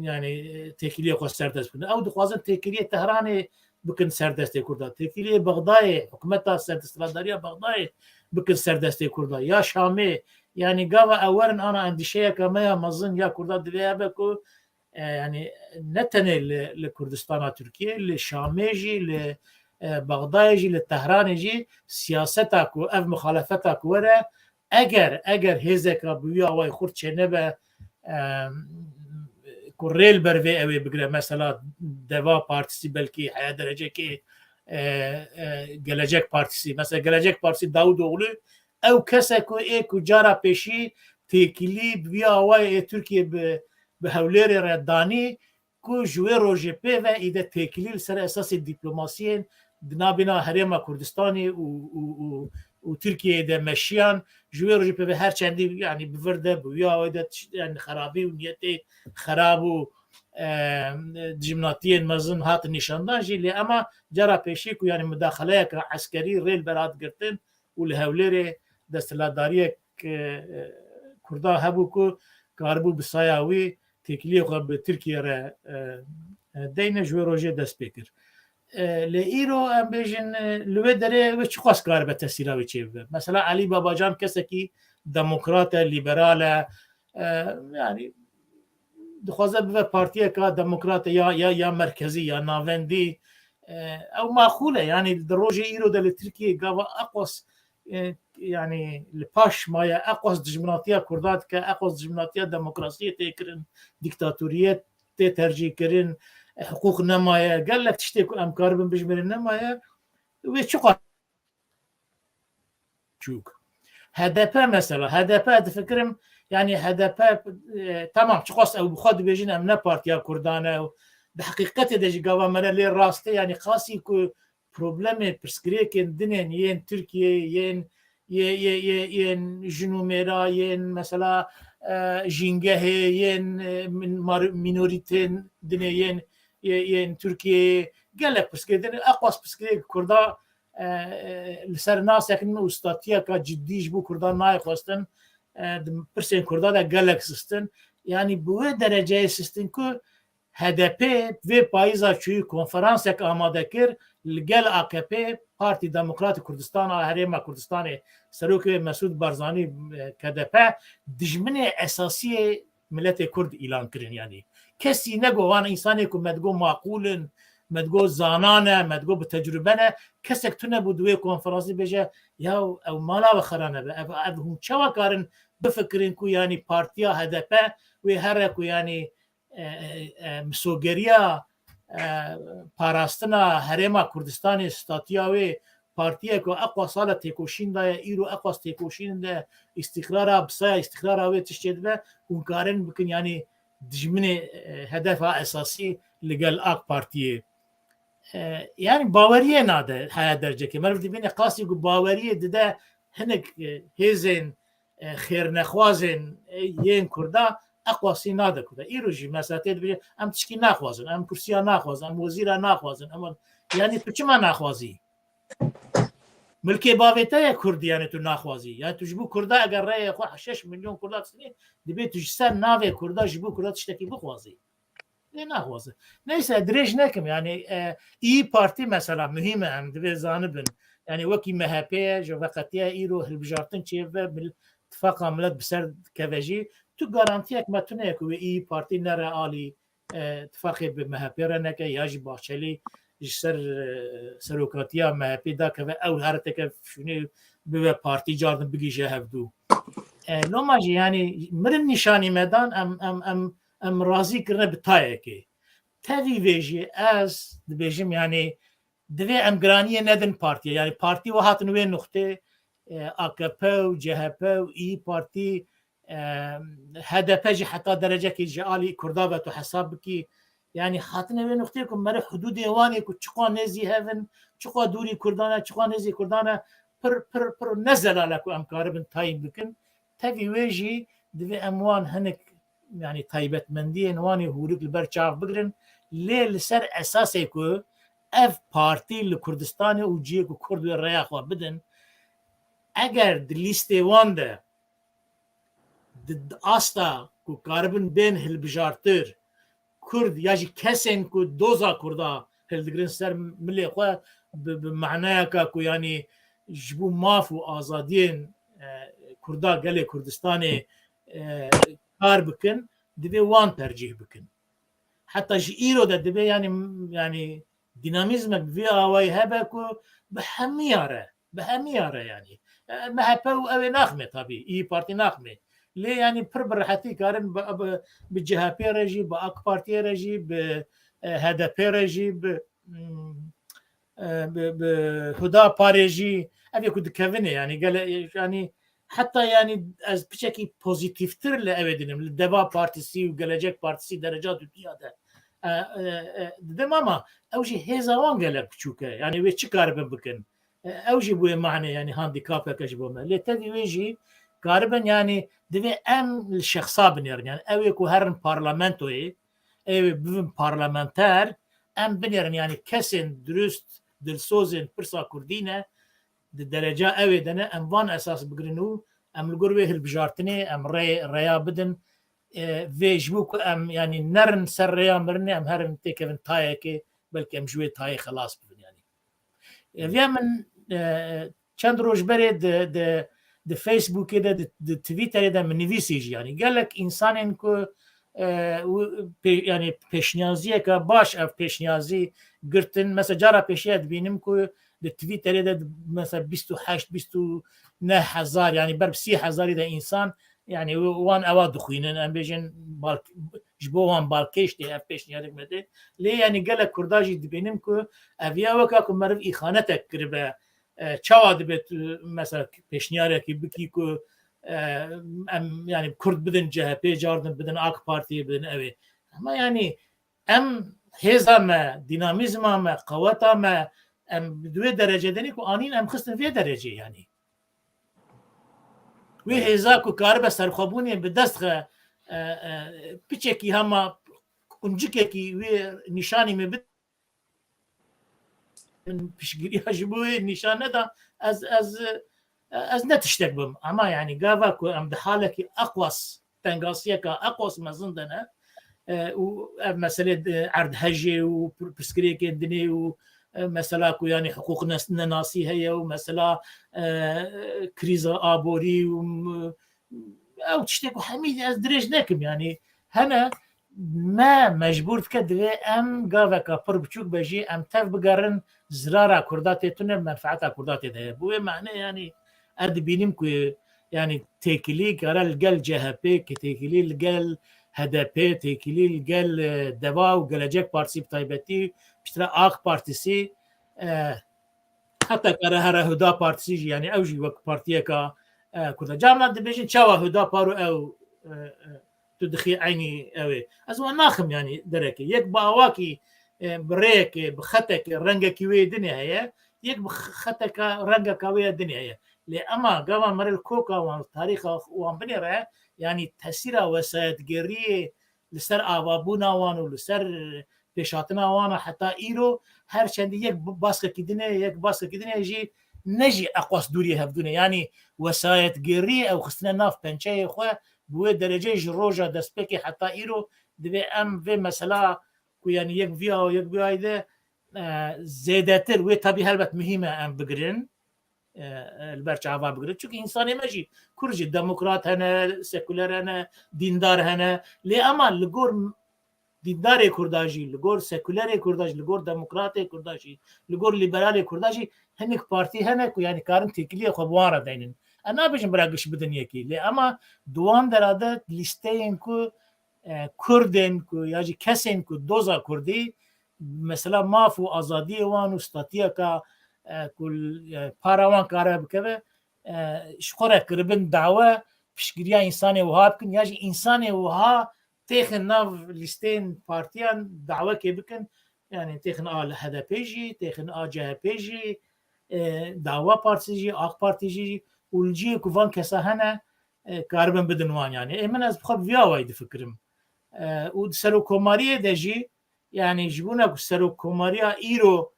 yani tekiliye gösterdiniz bunu. Av dixwazin tekiliye Tehran'ı بکن سردستی کرده تکیلی بغدای حکومت سردستلاداری بغدای بکن سردستی کرده یا شامی يعني قاوة أولا أنا عندي شيء كما مظن يا كردات دليا بكو يعني نتني لكردستان تركيا لشاميجي لبغدادي لطهرانجي سياستك وأف مخالفتك ورا أجر هزك بويا واي خورد شنبه كوريل برفي أوي بقرا مثلا دوا بارتسي بلكي حياة درجة كي gelecek partisi mesela gelecek partisi Davutoğlu ev keseko ku cara peşi tekili bir avay Türkiye be hevleri reddani ku jwe rojepe ve ide tekili ser esası diplomasiyen dinabina Herema Kurdistani u Türkiye'de meşiyan jwe rojepe ve her çendi yani biverde bu ya ide yani harabi u niyeti harabu جمناتيين مزن هات نشاندان جي لي اما جرى بيشيك يعني مداخلات عسكري ريل براد قرتن والهوليري دستلاداريه كردا هبوكو كاربو بساياوي تكليق بتركيا دين جوروجي دسبيكر لايرو ام بيجن لودري وش خاص كاربه تسيراوي تشيف مثلا علي باباجان كسكي ديمقراط ليبراله يعني دخوازه به پارتیه که دموکرات یا مرکزی یا ناوندی او معقوله يعني دروجه ایرو دل ترکیه گاوا اقوس يعني لپاش مایا اقوس دجمناتیا کردات که اقوس دجمناتیا دموکراسی تکرن دیکتاتوریت ترجیح کرن حقوق نمایا قال لك تشتي امكار بن بجمر نمایا و چقدر چوك HDP مثلا HDP فكرم يعني HDP تمام شخص او بخاد بيجين امنا بارتيا كردانه بحقيقته دجي قوا منا لي راسته يعني خاصي كو بروبلم برسكريك الدنيا ين تركيا ين جنوميرا ين مثلا جينجه ين من مينوريتين دنيا ين تركيا قال لك برسكريك اقوى برسكريك كردا لسر ناس یکن استاتیا که جدیش بو کردان نای خواستن پرسین کردان دا گلک سستن یعنی بوه درجه سستن که HDP و پاییزا چوی کنفرانس یک آماده کر لگل AKP پارتی دموکرات کردستان هرما کردستان سروک مسعود بارزانی KDP دجمن اساسی ملت کرد اعلان کرن یعنی کسی نگو وان انسانی که مدگو معقولن مدگو زانانه مدگو بتجربه کسک تو نبودوی کنفرانسی بجه یا او مالا و خرانه به هم چوا کارن بفکرین کو یعنی پارتیا HDP و هر کو یعنی مسوگریا پاراستنا هرما کردستان استاتیا و پارتیا کو اقوا سال تکوشین دا ایرو اقوا تکوشین دا استقرار بسا استقرار و تشدید به اون کارن بکن یعنی دجمن هدف اساسی لگل اق پارتیه يعني باوريه ناده حياه درجه كي مرف دبين قاسي باوريه ده هنك هيزن خير نخوازن ين كردا اقوى سيناده كده ايروجي مساتيد بي ام تشكي ناخوازن ام كرسيا ناخوازن ام وزيرا ناخوازن ام يعني بچما ناخوازي ملكي باويتا كردي يعني تو ناخوازي يعني تجبو كردا اگر راي 6 مليون كردا سني دبي تجسن ناوي كردا جبو كردا تشتكي بخوازي ناخوازه نيسا دريج نكم يعني اي بارتي مثلا مهمه عند زانبن يعني وكي مهابي جو وقتها ايرو البجارتن تشيف بالاتفاق عملت بسر كفاجي تو غارانتيك ما تنيك اي بارتي نرى علي اتفاق بمهابي رنك ياجي باشلي جسر سروكراتيا مهابي دا كفا او هرتك شنو به بارتي جاردن بيجي جهبدو لو ماجي يعني من نشاني ميدان ام راضي كرنا بتايكي تافي فيجي از دبيجم يعني دوی امگرانی ندن پارتی يعني پارتی وهات نوې نقطه AKP و CHP و ای پارتی HDP جي حتى درجه کې جالي کردابه تو حساب کی يعني حات نوې نقطه کوم مر حدود ایوانی کو چقا نزی هفن چقا دوری کردانه چقا نزی کردانه پر نزل لكو امکار بن تايم بكن تافي ويجي دوی اموان هنك يعني طيبت مندي نواني هوريك البرچاف بگرن ليل سر اساسي کو اف پارتی لکردستان و جیه که کرد و ریا خواه بدن اگر لیسته وانده آستا که کاربن بین هلبجارتر کرد یا جی کسین که دوزا کرده هلدگرن سر ملی خو بمعنای که یعنی جبو ماف و آزادین کردا گله کردستان کار بکن دبی وان ترجیح بکن حتی ایرو ده دبی یعنی دینامیزم بی آوای هبه که به همیاره یعنی ما هپو او نخمه طبی ای پارتی نخمه لی یعنی پر برحتی کارن به جهپی رجی به اک پارتی رجی به هدپی رجی به هدا پارجی اوی کد کونه یعنی گل یعنی حتی یعنی از بچکی پوزیتیو تر ل دینم دوا پارتیسی و گلجک پارتیسی درجات دیاده دماما اوجی هزوان گلک بچوکه یعنی وی چی کار بکن اوجی بوی معنی یعنی هاندیکاپ کش بومه لیتدی ویجی کاربن یعنی دوی ام الشخصا بنیرن یعنی اوی کو هرن پارلمانتوی اوی بوم پارلمانتر ام بنیرن یعنی کسین درست دلسوزن پرسا کردینه درجه اوی دنه ام وان اساس بگرنو ام لگروی هلبجارتنی ام ریا بدن ویجبوک ام یعنی نرن سر ریا مرنه ام هرن تکون تایه که بلکه ام جوی تایه خلاص بدن یعنی ویا من چند روز بره د فیسبوک د توییتر ده من نویسیج یعنی گلک انسان که یعنی پیشنیازیه که باش اف پیشنیازی گرتن مثلا جارا پیشیت بینم که د توییتر ده مثلا 28-29 هزار یعنی بر 30,000 ده انسان یعنی وان اواد خوینن ام بیجن جبو وان بالکش ده اف پیشنیازی مده لی یعنی گلک کرداجی بینم که اویا وکا که مرف ایخانتک کربه چاوا دبت مثلا پیشنیاره کی بکی کو یعنی کرد بدن جهپی جاردن بدن آک پارتی بدن اوی اما یعنی ام هزم دینامیزم ام قوت ام دوی درجه دنی کو آنین ام خستن وی درجه یعنی وی هزا کو کار به سرخوبونی به دست پیچکی هما اونجکی کی وی نشانی می پیشگیری جبوی نشان ندا از نتشتك بم اما يعني قافاكو ام دحالك اقوس تنقاصيك اقوس مزندنا ومساله عرض هجي وبسكريك الدنيا ومسالاكو يعني حقوق ناسي هي ومساله كريزا ابوري او تشتكو حميد از دريج نكم يعني هنا ما مجبور كدوي ام قافاكا بربچوك بجي ام تف بقرن زرارة كردات تونه منفعتها كردات ده بوي معنى يعني ارد بينم كو يعني تيكلي قال الجل جهبي كتيكلي الجل هدبي تيكلي الجل دوا وجلجك بارتي بتايبتي بشترى اخ بارتيسي حتى كره هدا بارتيسي يعني اوجي وقت بارتيكا كردا جامنا دبيجن شوا هدا بارو او تدخي عيني اوي ازو ناخم يعني دركي يك باواكي بريك بخطك رنگك وي دنيا هي يك بخطك رنگك وي دنيا هي لأما قام مر الكوكا والتاريخ وان بنيره يعني تاثير وسائد جري لسر ابابونا وانو لسر بيشاتنا وانا حتى ايرو هر چند يك باسك كدنيا يك باسك كدنيا يجي نجي اقواس دوري هبدونه يعني وسائد جري او خصنا ناف بنچي خو بو درجه جروجا دسبكي حتى ايرو دبي ام في مساله يعني يك فيها ويك بيايده زيادتر وي طبي هلبت مهمه ام بقرن البرچ عوا بقرن چونك انساني ماشي كرجي ديمقراط هنا سيكولر هنا ديندار هنا لي اما لغور دیندار کرداجی لگور سکولار کرداجی لگور دموکرات کرداجی لگور لیبرال کرداجی هنک پارتی هنک یعنی کارن تکلیه خوبواره دینن انا بجم براگش بدن یکی لی اما دوام دراده لیسته این کو کردن کو یا جی کسین کو دوزا کردی مثلا مافو آزادی وان و استاتیا کا کل پاروان کاره بکه شخوره کربن دعوه پیشگیری انسان وها بکن یا جی انسان وها تيخن ناف ليستين بارتيان دعوة كيبكن يعني تيخن هذا بيجي تيخن جهة بيجي دعوة بارتيجي بارتيجي والجي كوفان كسهنا كاربن بدنوان يعني من از بخب فيا وايد فكرم ودسرو كوماريه دجي يعني جبونا سرو كوماريه ايرو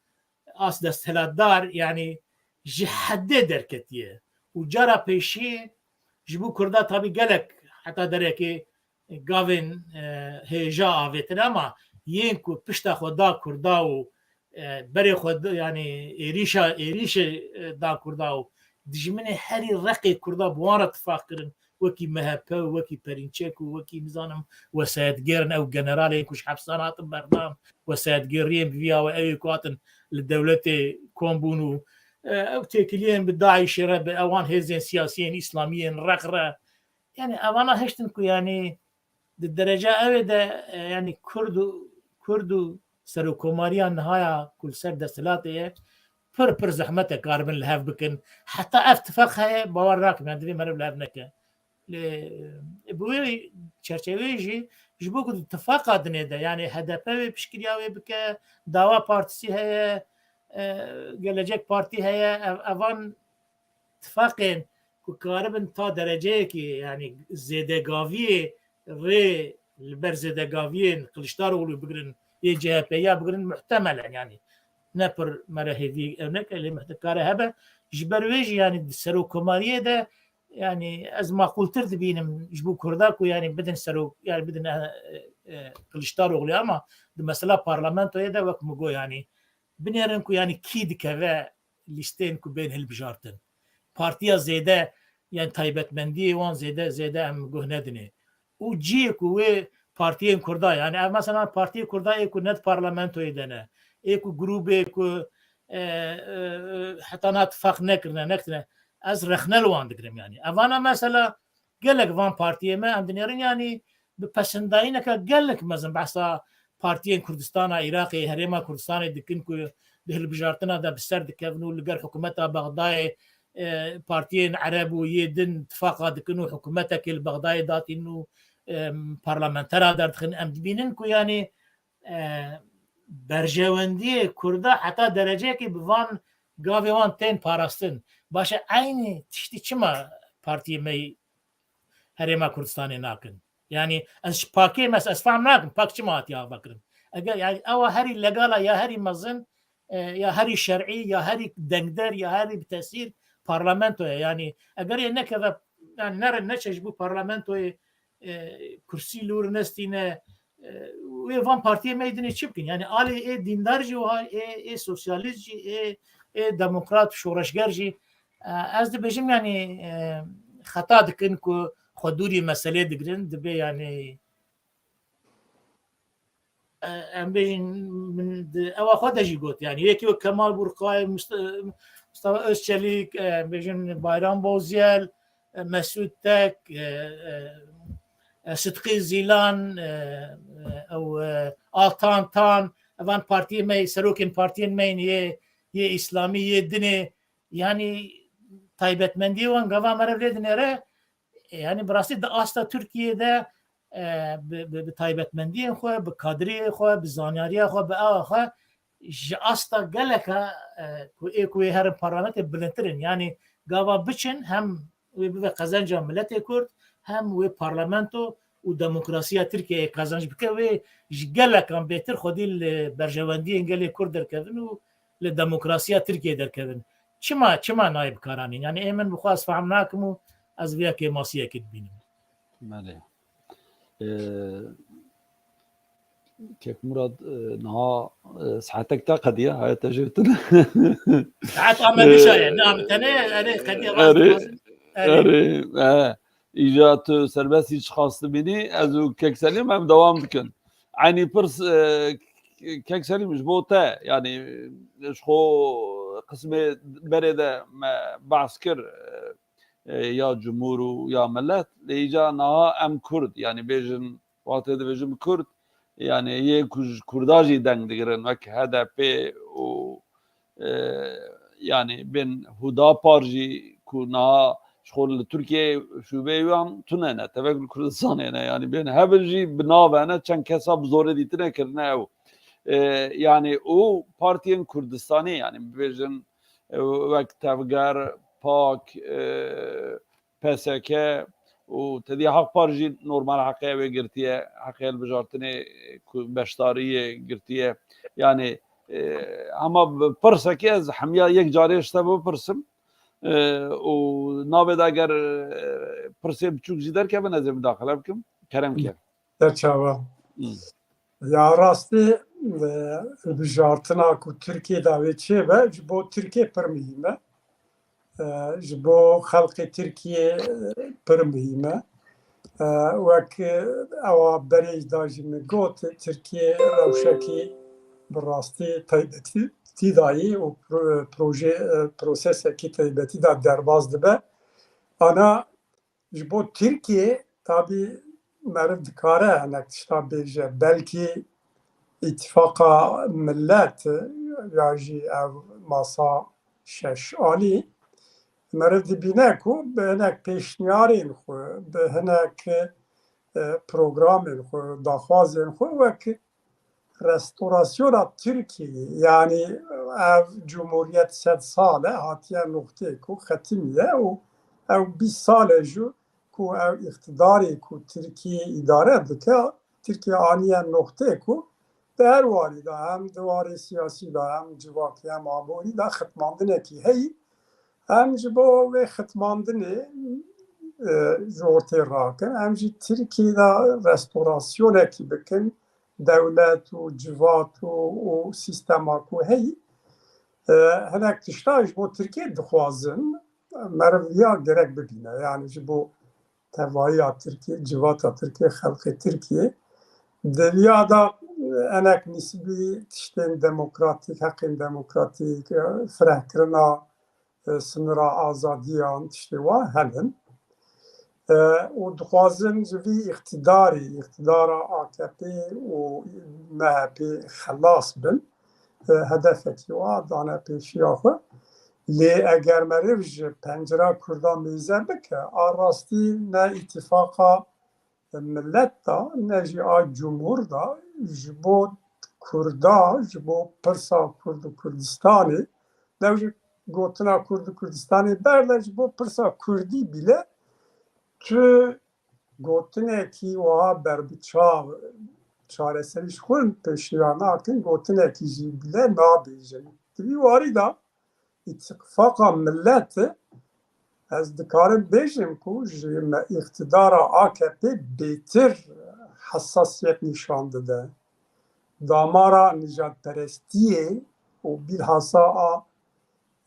اس دستهلاتدار يعني جحده دركتيه وجرى بيشي جبو كردا طبي قالك حتى دركي گاوین هجا آویتن اما یین کو پشتا خدا کردا و بري خود يعني إيريش دا كردا دجمنه هري رقي كردا بوارة اتفاقرن وكي مهبه وكي برينشيك وكي نظام وساد جيرن او جنرالي كوش حبسانات بردام وساد جيرين فيها واي كواتن للدولة كومبونو او تيكلين بالداعي شرب اوان هزين سياسيين اسلاميين رقرة يعني اوانا هشتنكو يعني للدرجة اودا يعني كردو سروكوماريا نهاية كل سر دستلاتي پر زحمته كاربن لهاف بكن حتى اتفاقها باوراك ما ادري مرب لهبنك بوي تشرشويجي جبوك اتفاق دنيدا يعني هدفه بشكل بك دعوة بارتي هي جلجك بارتي هي افان اتفاقين كاربن تا درجه كي يعني زيده قافيه ري البرزده قافيين قلشتار ولو بقرن يجي بيا بقرن محتملا يعني نبر مرهدي هناك اللي محتكاره هبه جبرويج يعني سرو كماريه ده يعني از ما قلت بينم جبو كرداكو يعني بدن سرو يعني بدن قلشتار وغلي اما مثلا بارلمانتو يدا وك مغو يعني بنيرنكو يعني كيد كذا ليستينكو بين هالبجارتن بارتيا زيده يعني تايبت مندي وان زيده ام جهندني وجيكو بارتيين كردا يعني مثلا بارتي كردا يكون نت بارلمانتو يدنا ايكو جروب ايكو حتى نتفق نكرنا از رخنلوان دقرم يعني افانا مثلا قال لك فان بارتي ما عندنا يعني بپسنداینه قال لك مثلا بحثا بارتيين كردستان عراقي هريما كردستان دكنكو دهل بجارتنا ده بسر دكفنو لقر حكومتها بغداد بارتيين عرب ويدن اتفاق دكنو حكومتك البغداد دات انه پارلمانترا در دخن ام بیننکو يعني برجواندی کردا حتی درجه که بوان گاوی وان تین پاراستن باشه عینی تشتی چما پارتی می هرما کردستانی ناکن يعني از پاکی مس از فهم ناکن پاک چما اتیا بکرن اگر يعني او هری لگالا یا هری مزن یا هری شرعي یا هری دنگدر یا هری بتاثير پارلمانتو يعني اگر نكذا يعني نرى نشج بو پارلمانتو كرسي لور نستينا ويفان بارتي ميدني تشبكن يعني آلي اي ديندارجي وهاي اي سوسياليزجي اي ديمقراط شورشگرجي از دي بجم يعني خطا دكن كو خدوري مسألة دقرن دبي يعني ام بين من او خدجي قلت يعني يكي كمال برقاي مستوى أسشليك بجن بايرام بوزيال مسعود تك صدقي زيلان او آلتان تان اوان بارتي مي سروكين بارتين مين يه اسلامي يه دني يعني تايبت مندي وان قوا مرة دنيره يعني براسي دا استا تركيا دا بتايبت مندي خو بكادري خو بزانياريا خو باخ استا قالك كو هر بارلمانت بلنترين يعني قوا بچن هم قزنجا ملت كرد هم و پارلمانتو و دموکراسیا ترکیه کازانج بکه و جگل کام بهتر خودی برجواندی انگلی کرد در کردن و لدموکراسیا ترکیه در کردن چما نایب کارانی يعني ایمن بخواست فهمناکمو از ویا که ماسیه کد بینیم بله كيف مراد نها ساعتك تا قضية هاي تجربتنا ساعات عمل بشاية نعم أنا قضية أري إيجاد سربسي خاص بيني أزو كيك سليم هم دوام بكن يعني برس كيك سليم مش بوتا يعني شخو قسم بريدة بعسكر يا جمهور يا ملت ليجا نها أم كرد يعني بيجن وقت هذا بيجن كرد يعني هي كرداجي دنگ دقرن وك هذا بي و يعني بين هدا بارجي كنا شغل تركيا شوبه يوم تنانا تبع كردستان يعني بين هبلجي بناوانه چند کسا بزوره دیتنه کرنه او يعني او بارتين كردستاني يعني بيجن وقت تفجر باك PSK و تدي حق بارجي نورمال حقيقة وقرتيه حقيقة البجارتني بشتارية قرتيه يعني اما برسكي از حمية يك جاريش تبو برسم و نابد اگر پرسه بچوک جدر که به نظر مداخله بکم کرم که در چاوا یا راستی بجارتنا کو ترکیه داوی چه به جبو ترکیه پر مهمه جبو خلق ترکیه پر مهمه وک او بریج داجی مگوت ترکیه روشکی براستی تایبتی تیدایی و پروژه پروسس کی تایبتی دا درباز دبه انا جبو ترکیه تابی مرد دکاره انک تشتا بیجه بلکی اتفاقا ملت راجی او ماسا شش آلی مرد بینه کو به هنک پیشنیارین خو به هنک پروگرامین خو داخوازین خو وک رستوراسیون ترکیه یعنی او جمهوریت 100 ساله هاتیه نقطه کو ختمیه او 20 ساله جو کو او اقتداری کو ترکیه اداره دکه ترکیه آنیه نقطه کو در واری دا هم دوار سیاسی دا هم جواکی هم آبوری دا ختماندنه کی هی هم جبو و ختماندنه جورتی راکن هم جی ترکیه دا رستوراسیونه کی بکن دولت و جوات و سیستما کو هی هنک تشتاش بو ترکیه دخوازن مرویا گرک ببینه یعنی جبو توایی ترکیه جوات ترکیه خلق ترکیه دنیا دا انک نسبی تشتین دموکراتیک حقین دموکراتیک فرهکرنا سنرا آزادیان تشتیوا هلن و دخوازن جوی اقتدار AKP و MHP خلاص بن هدفکی و دانه پیشی آخه لی اگر مروج پنجره کردان میزه بکه آراستی نه اتفاقا ملت دا نجی جمهور دا جبو کردا جبو پرسا کرد کردستانی نوجی گوتنا کرد کردستانی برده جبو پرسا کردی بیله تو گوتنه کی وها بربچا چاره سریش خون پیشیانا کن گوتنه کی جی بیله نابیجن دوی واری دا اتفاقا ملت از دکارم بیجم کو اقتدار AKP بیتر حساسیت نشان داده دامارا نجات پرستیه و bilhassa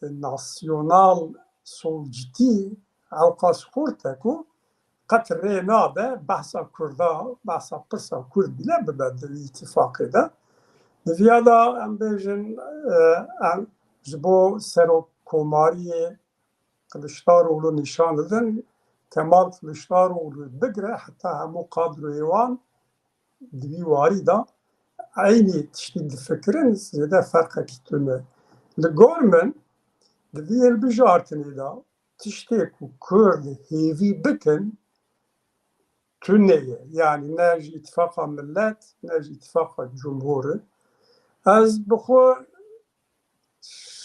ناسیونال سولجتی اوقاس خورده کو قطر نابه بحثا کردا بحثا پرسا کرد بیله ببده اتفاقی ده دویادا ام بیجن جبو سرو کوماری کلشداروغلو نشان دادن کمال کلشداروغلو بگره حتی همو قادر و ایوان دوی واری دا عینی تشتید فکرن زیده فرقه کتونه لگور من دوی البجارتنی دا تشتی که کرد هیوی بکن تونه یعنی نجی اتفاق ملت نجی اتفاق جمهور از بخو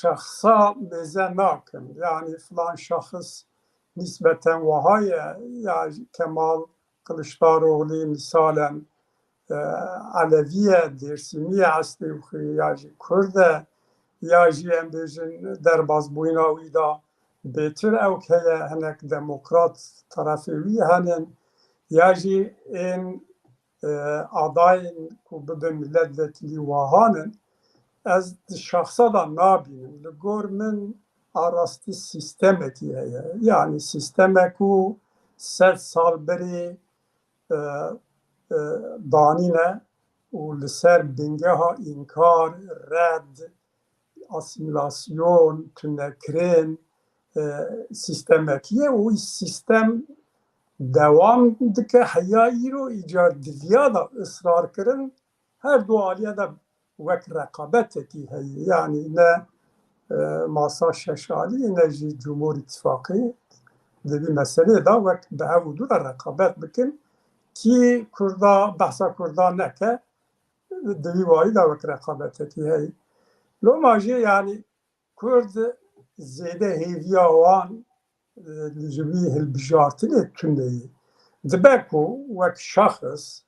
شخصا بزه ناکن یعنی فلان شخص نسبتا وهای یا کمال کلشداروغلی مثلا علویه درسیمیه هستی یا جی کرده یا جی هم بیجن در بازبویناوی دا بهتر او که هنک دموکرات طرفوی هنن یا جی این آداین که ببین ملت وکیلی واهانن از شخصا دا نابینم لگور من آراستی سیستمکی هیه یعنی سیستمکو 100 سال بری دانینه و لسر بینگه ها انکار رد اسیمیلاسیون تنکرین سیستمکیه و این سیستم دوام دکه حیایی رو ایجاد دویادا اصرار کرن هر دو آلیه دا وک رقابتی هی یعنی نه ماسا ششالی نه جی جمهور اتفاقی دوی مسئله دا وک به او دو رقابت بکن کی کردا بحثا کردا نکه دوی واری دا وک رقابتی هی لو ماجی یعنی کرد زیده هیویا وان لجوی هلبجارتنی تونهی دبکو وک شخص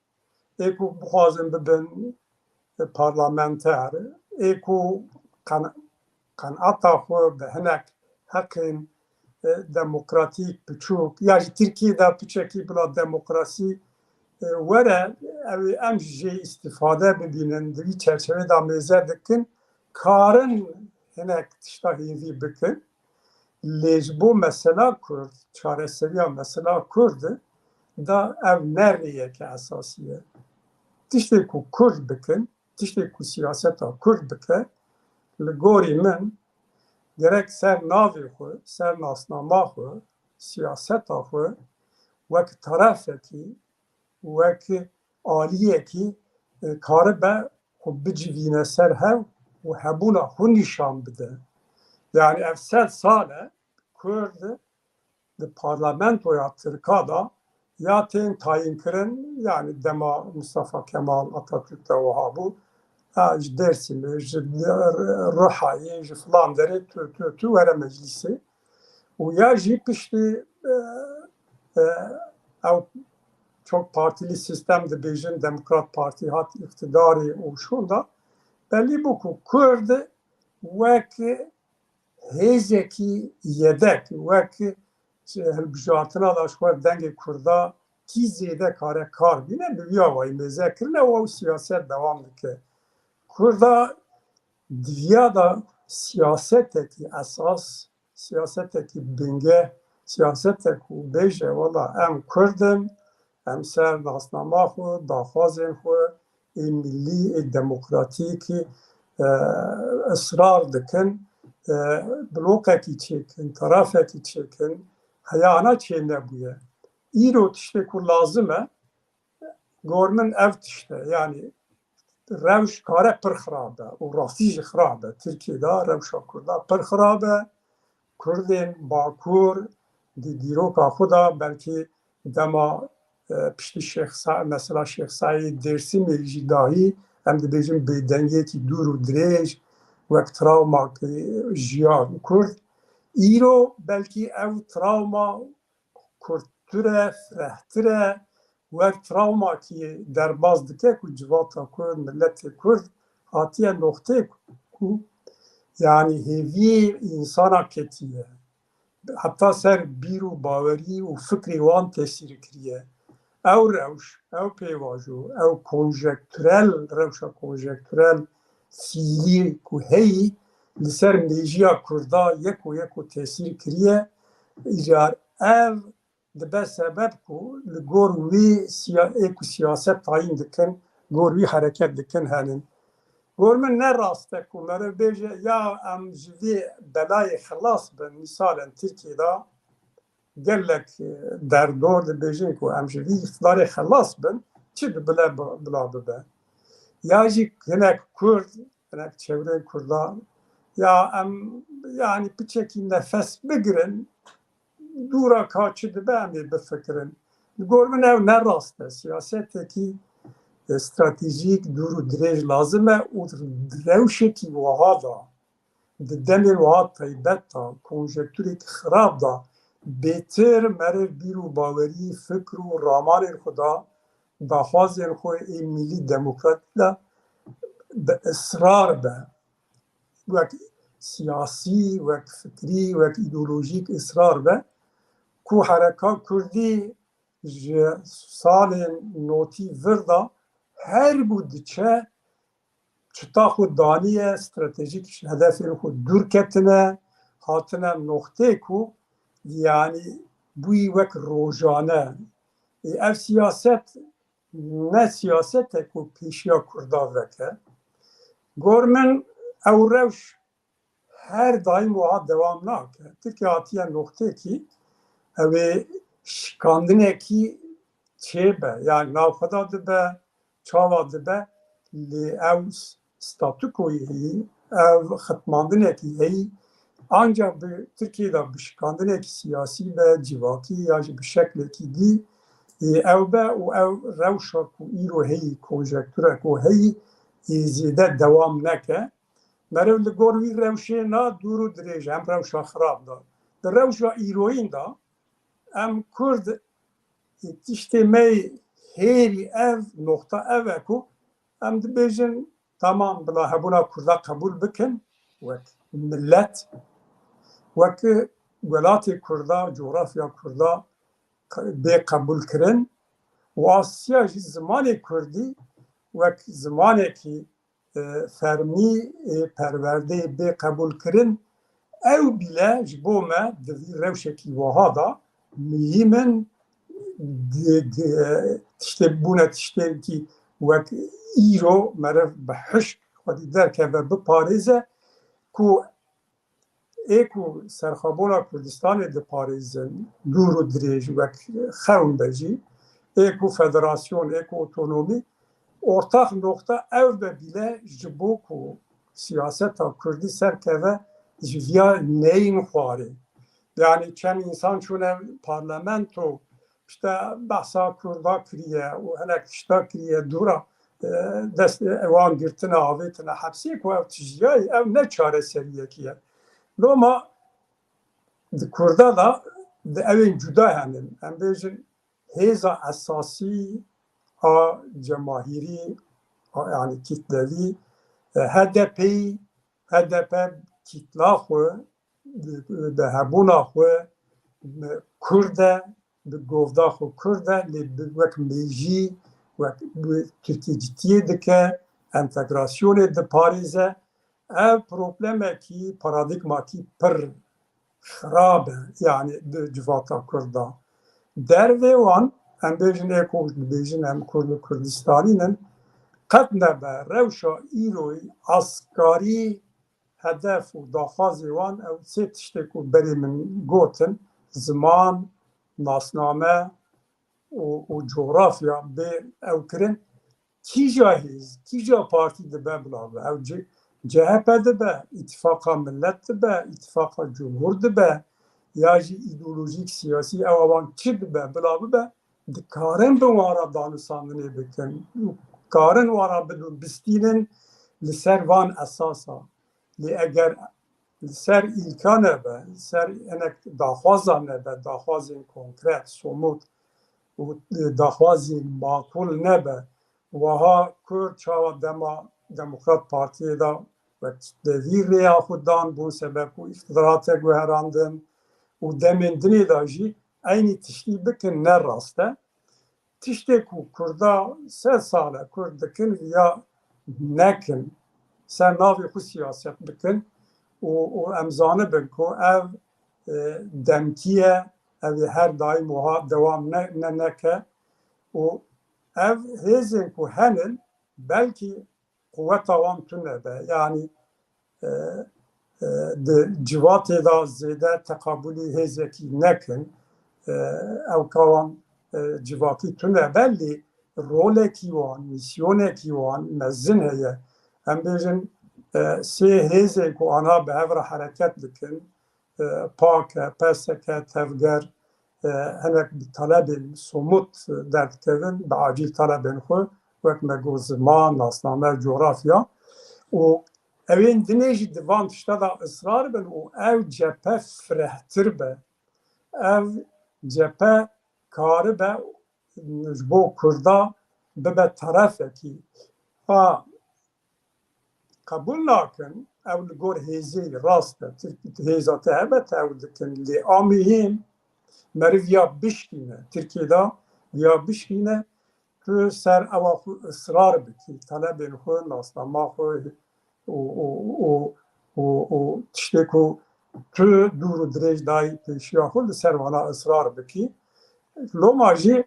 ایکو بخوازن ببن پارلمانتر ایکو قناعتا خو به هنک حقین دموکراتیک بچوک یا ترکیه دا پچکی بلا دموکراسی وره ام جی استفاده ببینن دوی چرچوه دا میزه دکن کارن هنک تشتا هیوی بکن لیجبو مثلا کرد چاره سریا مثلا کرد دا او نریه که اساسیه تشتی کو کرد بکن تشتی کو سیاستا کرد بکن لگوری من gerek ser navê xwe, ser nasnama xwe, siyaseta xwe wek tarafekî, wek aliyekî karibe xwe bicivîne ser hev û hebûna xwe nîşan bide. Yani ev 100 sal e Kurd di parlamentoya Tirka da ya tên tayinkirin yani dema Mustafa Kemal Atatürk de wiha bû ji Dêrsimê, ji Rihayê, ji filan derê tu were meclisê û ya jî piştî ew çok partili sistem dibêjin Demokrat Partî hat iktidarê û şûn da belî bû ku Kurd wek hêzekî yedek wek hilbijartina da ji xwe dengê Kurda kî zêde kare kar bîne bi vî awayî mêze kirine û ew siyaset dewam dike. Kurda diya da siyasetekî esas, siyasetekî binge, siyasetek û bêje wala em Kurdin, em ser nasnama xwe, daxwazên xwe ê millî, ê demokratîkî israr dikin, blokekî çêkin, tarafekî çêkin, heyana çê nebûye. Îro tiştê ku lazim e, gormin ev tişte yani rewş kare pir xirab e û rastî jî xirab e. Tirkiyeyê rewşa Kurda pir xirab e. Kurdên Bakur di dîroka xwe da belkî dema piştî mesela Şêx Saîd Dêrsimê jî dahî em dibêjin bêdengiyekî dûr û dirêj wek trawmakî jiya Kurd. Îro belkî ew trawma kurttir e, firehtir e, wek trawmakî derbas dike ku civata Kurd, milletê Kurd hatiye noxteyê ku yani hêviyê însana ketiye. Heta ser bîr û bawerî û fikrê wan tesîr kiriye. Ew rewş, ew pêvajo, ew konjektürel, rewşa konjektürel fiilî ku heyî li ser mêjiya Kurda yek û tesîr kiriye. Îcar ev dibe sebeb ku li gor wê ê ku siyaset tayîn dikin, gor wî hereket dikin henin. Gor min ne rast e ku meriv bêje ya em ji vê belayê xilas bin, misalen Tirkiyeyê gelek derdor dibêjin ku em ji vî iktidarê xilas bin, çi dibile bila bibe. Ya jî hinek Kurd, hinek çevreyên Kurda ya em yani piçekî nefes bigirin, dûra ka çi dibe em ê bifikirin. Gor min ew ne rast e. Siyasetekî stratejîk dûr û dirêj lazim e û rewşekî wiha da di demên wiha taybet da konjektûrekî xirab da bêtir meriv bîr û bawerî, fikr û ramanên xwe da daxwazên xwe ê millî demokratîk da bi israr be. Wek siyasî, wek fikrî, wek îdeolojîk israr be ku hereka Kurdî ji salên notî vir da her bû diçe çita xwe daniye, stratejîk hedefên xwe dûr ketine, hatine noxteyê ku yani bûyî wek rojane. Ev siyaset ne siyasetek ku pêşiya Kurda veke. Gor min ew rewş her daîm wiha dewam nake. Tirkiye hatiye noxteyekî ew ê şikandinekî çêbe yani navxweda dibe, çawa dibe lê ew statûkoyê heyî, ev xitmandinekî heyî ancak bi Tirkiyeyê bi şikandinekî siyasî be, civakî ya jî bi şeklekî dî ew be û ew rewşa ku îro heyî, konjektûra ku heyî ê zêde dewam neke. Meriv li gor wî rewşê na dûr û dirêj em rewşa xirab da. Di rewşa îroyîn da em Kurd tiştê me hêrî ev noxta ev e ku em dibêjin tamam bila hebûna Kurda qebûl bikin wek millet, wek welatê Kurda, coğrafya Kurda bê qebûlkirin و آسیا جی زمان کردی وک زمانی که فرمی پرورده به قبول کرن او بیله جبو ما دوی روشکی وها دا مهمن تشته بونه تشته که وک ایرو مرف به حشک خودی درکه و بپاریزه که ایکو سرخابونا کردستان ده پاریزن دور و دریج وک خون بجی ایکو فدراسیون ایکو اوتونومی ortak nokta ev ve bile jibo ku siyaseta Kurdî serkeve ji viya neyin xwarê. Yani çend insan çûne parlamento işte behsa Kurda kiriye û hinek tişta kiriye dûra dest ewan girtina avêtina hepsê ku ev tijiyayê ev ne çareseriyekî ye. Loma di Kurda da di evên cuda henin. Em bêjin hêza esasî a cemahîrî yani kitlevi HDP kitla xwe bi hebûna xwe Kurd e bi govda xwe Kurd e lê bi wek mêjî wek Tirkiyecitiyê dike entegrasyonê diparêze ev problemekî paradigmakî pir xirab e yani di civata Kurda dervê wan em bêjin êko dibêjin em Kurd û Kurdistanînin qet nebe rewşa îroyê askarî hedef û daxwazê wan ew sê tiştê ku berê min gotin ziman, nasname û coğrafya bê ew kirin kîja hêz, kîja partî dibe bila be ew CHP dibe, İttifaka Millet dibe, İttifaka Cumhur dibe ya jî îdeolojîk siyasî ew avan çi dibe bila bibe dikarin bi wara danûsandinê bikin karin wara bistînin li ser van esasa lê eger li ser îlka nebe li ser hinek daxwazan nebe daxwazên konkret somût û daxwazên makul nebe wiha Kurd çawa dema Demokrat Partiyê da wek devî rêya xwe dan bû sebeb û îxtidarate guherandin û demên dinê da jî aynî tiştî bikin ne rast e tiştê ku Kurda sed sal e Kurd dikin ya nekin ser navê xwe siyaset bikin û em zanibin ku ev demkî ye ev ê her daîm wiha dewam neke û ev hêzên ku henin belkî quvweta wan tune be yani di civatê da zêde teqabûlî hêzekî nekin ew ka wan civakî tune be lê rolekî wan misyonekî wan mezin heye em bêjin sê hêzên ku aniha bi hev re hereket dikin PAK e PSK tevger hinek bi talebên somût derdikevin bi acîl talebên xwe wek me got ziman, nasname, coğrafya û evên dinê jî di van tişta da ısrar bin û ev cephe firehtir be ev cephe karibe ji bo Kurda bibe terefekî ha qebûl nakin ew li gor hêzê rast e hêza te hebe te ew dikin lê a mühim meriv ya bişkîne Tirkiye da ya bişkîne tu ser ewa xwe ısrar bikî talebên xwe nasnama xwe û tiştê ku tu dûr û dirêj dayî pêşiya xwe li ser wana ısrar bikî loma jî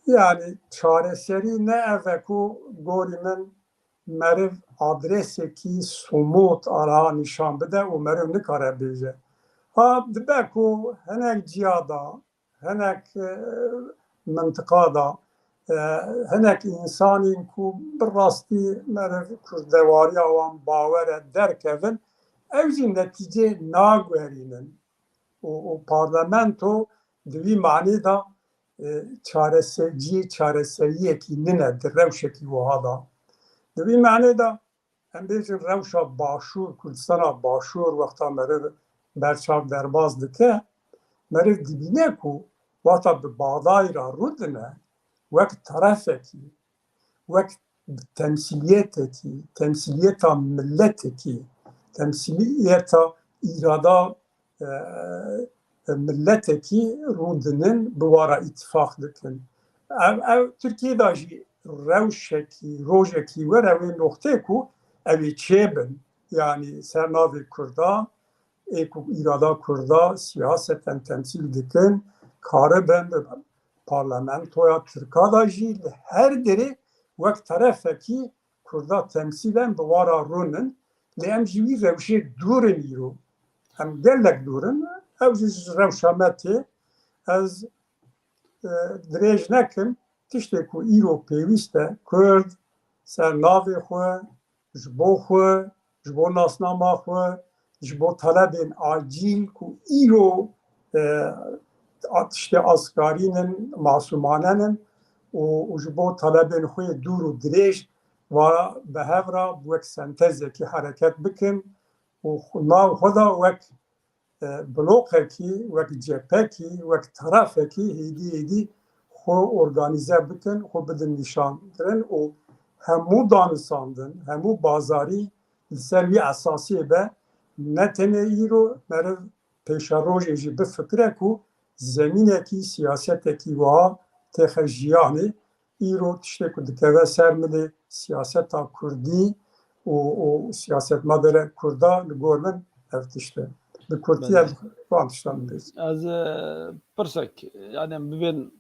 yani çareserî ne ev e ku gorî min meriv adresekî somût aniha nîşan bide û meriv nikare bêje ha dibe ku hinek ciya da hinek mintiqa da hinek însanên ku bi rastî meriv kurdewariya wan bawer e derkevin ew jî netîce naguherînin û parlamento di vî manî da çareseriyekî nine di rewşekî wiha da di vî manî da em bêjin rewşa başûr Kurdistana başûr wexta meriv berçav derbas dike meriv dibîne ku wexta bi Baxdayê ra rû dine wek terefekî wek temsîliyetekî temsîliyeta milletekî temsîliyeta îrada milletekî rû dinin bi wara îtîfaq dikin Türkiye da jî rewşekî rojekî were wê noxtê ku ew ê çêbin yani ser navê Kurda ê ku îrada Kurda siyaseten temsîl dikin karibin bi parlamentoya Tirka da jî li her derê wek terefekî Kurda temsîlen bi wara rûnin lê em jî wî rewşê dûrin îro em gelek dûrin ew jî ji rewşa me tê ez dirêj nekim tiştê ku îro pêwîst e Kurd ser navê xwe ji bo xwe ji bo nasnama xwe ji bo talebên acîl ku îro tiştê askarînin masûmanenin û ji bo talebên xwe dûr û dirêj wa bi hev re wek sentezekî hereket bikin û nav xwe da wek blokekî wek cephekî wek terefekî hêdî xwe organîze bikin xwe bidin nîşankirin û hemû danîsandin hemû bazarî li ser wî esasiyê be ne tenê îro meriv pêşerojê jî bifikire ku zemînekî siyasetekî wiha têxe jiyanê îro tiştê ku dikeve ser milê siyaseta Kurdî û siyasetmedara Kurda li gor min ev tişt e bi Kurtiye van tiştan bêz Ez pirsek yani bibên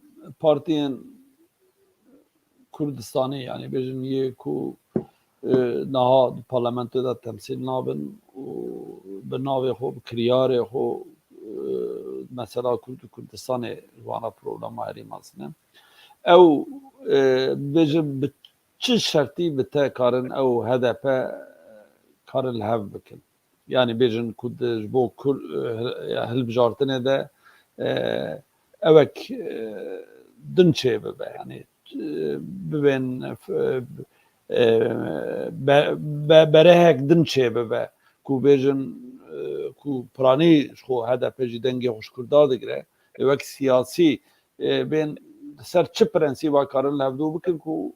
partiyên Kurdistanê yani bêjin yê ku niha di parlamentoya da temsîl nabin û bi navê xwe bi kiryarê xwe mesela Kurdistanê vana problema herî mezin e ew bêjin bi çi şertî bi te karin ew HDP karin li hev bikin yani bêjin ku ji bo hilbijartinê de evek din çê bibe yani bibên berehek din çê bibe ku bêjin ku piranî ji xwe HDP jî dengê xwe ji Kurda digire wek siyasî bên ser çi prensîba karin li hevdû bikin ku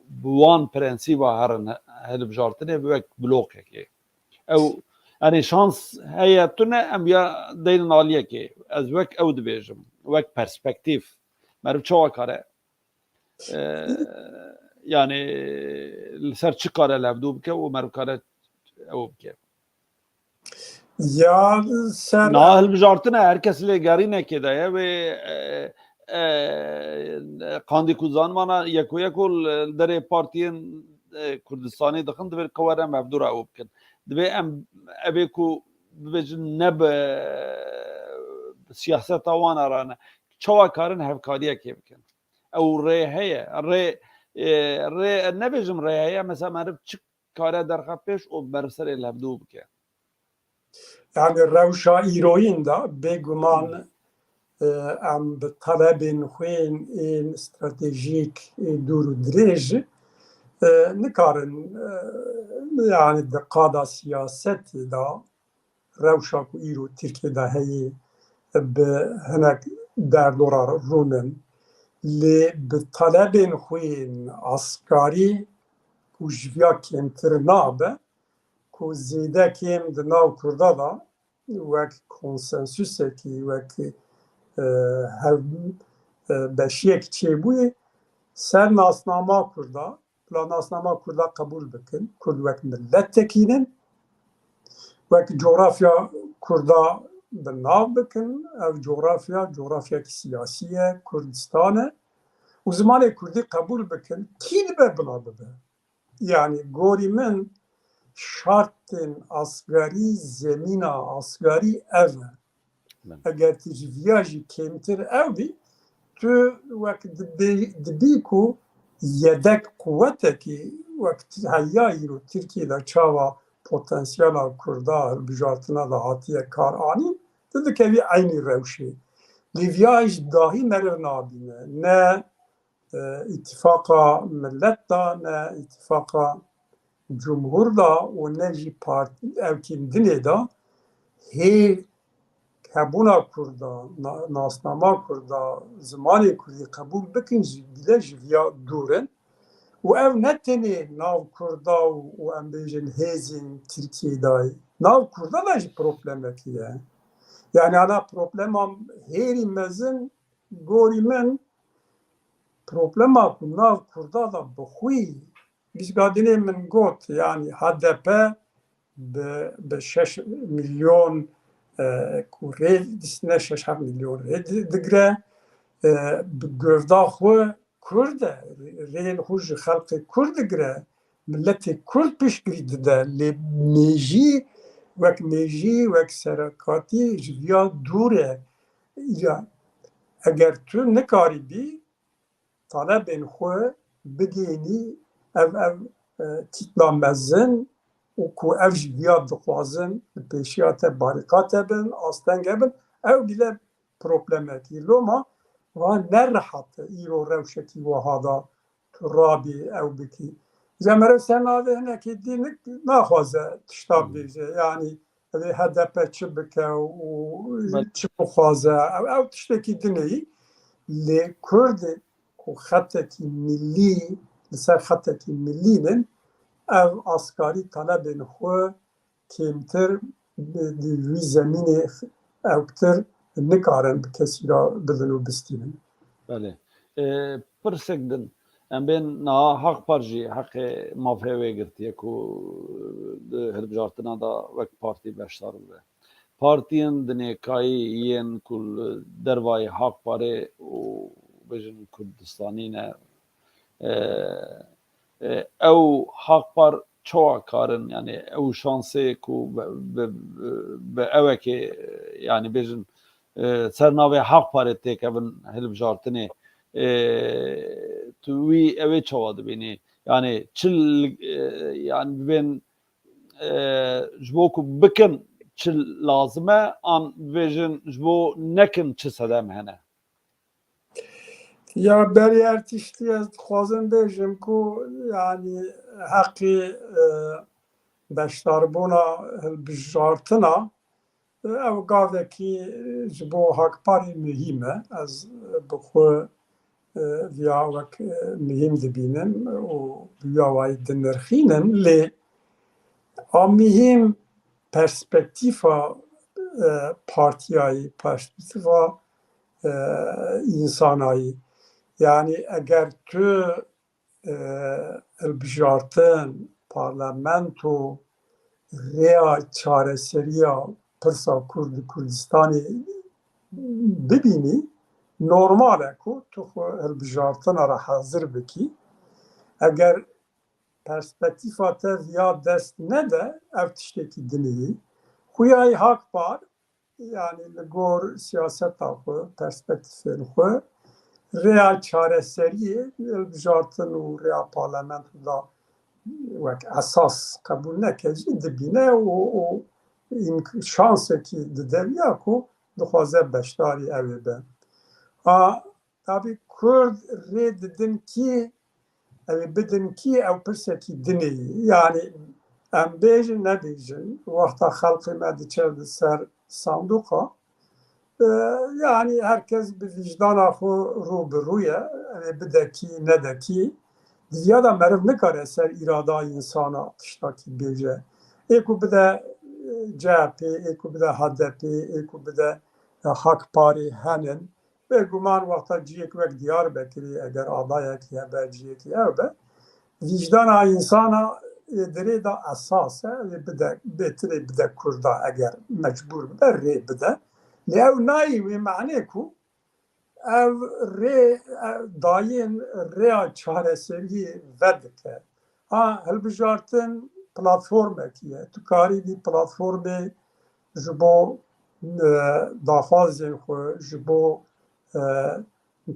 bi wan prensîba herin hilbijartinê wek blokekê ew yani şans heye tune em ya deynin aliyekê ez wek ew dibêjim wek perspektîv meriv çawa kare yani li ser çi kare li hevdû bike û meriv kare ew bike ya ser niha hilbijartinê herkes lê gerînekê de ye wê qandî ku zanmana yek li derê partiyên Kurdistanê dixin divê qewere em hevdûra ew bikin divê em evê ku bibêjin ne bi siyaseta wan re ne çawa karin hevkariyekê bikin ew rê heye rê nebêjim rê heye mesela meriv çi kare derxe pêş û meriv serê li hevdû bike yani rewşa îroyîn da bêguman em bi talebên xwe ên stratejîk dûr û dirêj nikarin yani di qada siyasetê da rewşa ku îro Tirkiyeyê heye bi hinek derdora rûnin lê bi talebên xwe ên askarî ku ji vêya kêmtir nabe ku zêde kêm di nav Kurda da wek konsensûsekî wek beşiyek çêbûyê ser nasnama Kurda bila nasnama Kurda qebûl bikin Kurd wek millettekînin wek coğrafya Kurda bi nav bikin ev coğrafyayekî siyasî ye Kurdistan e û zimanê Kurdî qebûl bikin kî dibe bila bibe yani gorî min şartên asgarî zemîna asgarî ev e eger tu ji vêya jî kêmtir ew bî tu wek dibî ku yedek quwetekî wek heya îro Tirkiye de çawa potansiyela Kurda hilbijartina da hatiye kar anîn tu dikevî eynî rewşê lê vêya jî dahî meriv nabîne ne îtîfaqa millet da ne îtîfaqa cumhur da û ne jî evkîn dinê da hê hebûna Kurda nasnama Kurda zimanê Kurdî qebûl bikin jî bile ji vêya dûrin û ev ne tenê nav Kurda û em bêjin hêzên Tirkiyeyê da nav Kurda da jî problemekî ye yani ana problema hêrî mezin gorî min problema ku nav Kurda da bixwî bîzgadinê min got yani HDP bi 6 milyon ku rê dîstine 6 milyon rê digire bi gevda xwe Kurd e rêyên xwe ji xelkê Kurd digire milletê Kurd piştgirî dide lê mêjî wek serekatî ji vêya dûr e ya eger tu nikarîbî talebên xwe bigêhnî ev tîtla mezin û ku ev ji vêya dixwazin bi pêşiya te barîqate bin asteng bin ew bîle problemekî loma wan nerehet e îro rewşekî wiha da tu rabî ew bikî Zemeriv Senavê hinekî dî naxwaze tişta bêje yanî evê HDP çi bike û çi bixwaze ew tiştekî dineyî lê Kurdê ku xetekî millî li ser xetekî millînin ev askarî talebên xwe kêmtir di wî zemînê ewtir nikarin bi kesî ra bidin û bistînin. Belê. Pirsek din em bên niha Haqpar jî heqê mafê wê girtiye ku di hilbijartina da wek partî beşdar bibe. Partiyên di nêkayî yên ku li dervayê Haqparê û bêjin Kurdistanî ne ew Haqpar çawa karin yani ew şansê ku bi ewekê yani bêjin ser navê Haqparê têkevin hilbijartinê tu wî ew ê çawa dibînî yani çil yani bibên ji bo ku bikin çi lazim e an bêjin ji bo nekin çi sedem hene. Ya berî her tiştî ez dixwazim bêjim ku yanî heqê beşdarbûna hilbijartina ew gavekî ji bo Haqparê mihîm e ez bi xwe vêya wek mihîm dibînim û vêya wayî dinirxînim lê a mihîm perspektîfa partiyayî perspektîfa însanayî yani eger tu hilbijartin parlamento rêya çareseriya pirsa Kurd û Kurdistanê bibînî normal e ku tu xwe hilbijartina re hezir bikî eger perspektîfa te vêya dest nede ev tiştekî diniyî xuyayê Haqpar yani li gor siyaseta xwe perspektîfên xwe rêya çareseriyê hilbijartin û rêya parlamento da wek esas qebûl neke jî dibîne û şansekî dide vêya ku dixwaze beşdarî ew ê be. Tabî Kurd rê didin kî ew ê bidin kî ew pirsekî dineyî yani em bêjin nebêjin wexta xelkê me diçe li ser sandoqa yani herkes bi vicdana xwe rû bi rû ye ew ê bide kî nede kî diya da meriv nikare ser îrada însana tiştakî bêje ê ku bide CHP ê ku bide HDP ê ku bide Haqparê henin bêguman wexta ciyek wek Diyarbekirê eger adayekî hebe ciyekî ew be vicdana însana dirê da esas e ew ê bide bêtirê bide Kurda eger mecbûr bibe rê bide lê ew nayê wê menê ku ev rê dayên rêya çareseriyê vedike hilbijartin platformekî ye tu karî vî platformê ji bo daxwazên xwe ji bo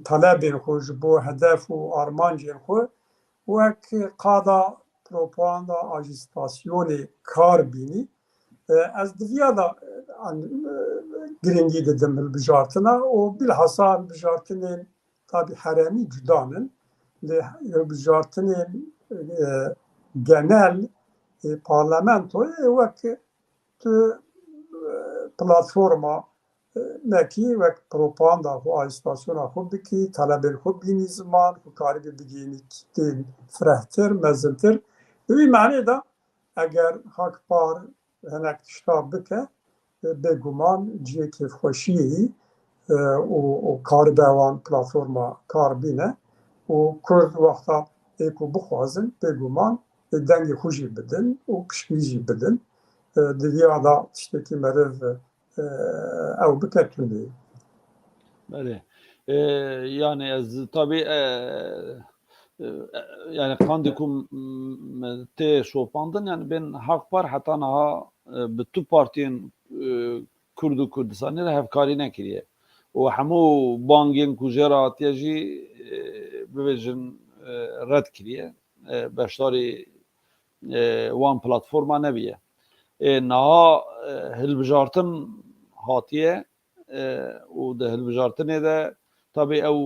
talebên xwe ji bo hedef û armancên xwe wek qada propaganda ajîstasyonê kar bînî ez di vêya da girîngî didim hilbijartina û bilhesa hilbijartinên tabî heremî cudanin lê hilbijartinên genel parlamentoyê wek tu platforma nekî wek propaganda xwe ajîstasyona xwe bikî talebên xwe bînî ziman û karîbî bigihînî têm firehtir mezintir di vî menê de eger Haqpar hinek tişta bike bêguman ciyê kêfxweşiyê û karibe wan platforma kar bîne و کرد وقتا ایکو بخوازن بگومان دنگ خوشی بدن و پشکیجی بدن دویا دا تشتکی مرف او بکتونه. بله. Yani tabii yani kandikum te şopandın yani ben hak par hatta naha bütün partiyen Kurdu Kurdistan'ı hevkari nekiriye. O hemu bangin kujera atiyajı bevejin red kiriye. Beştari wan platforma nebiye. Naha hilbijartın hatiye و ده هالبجارتنه ده طبعا او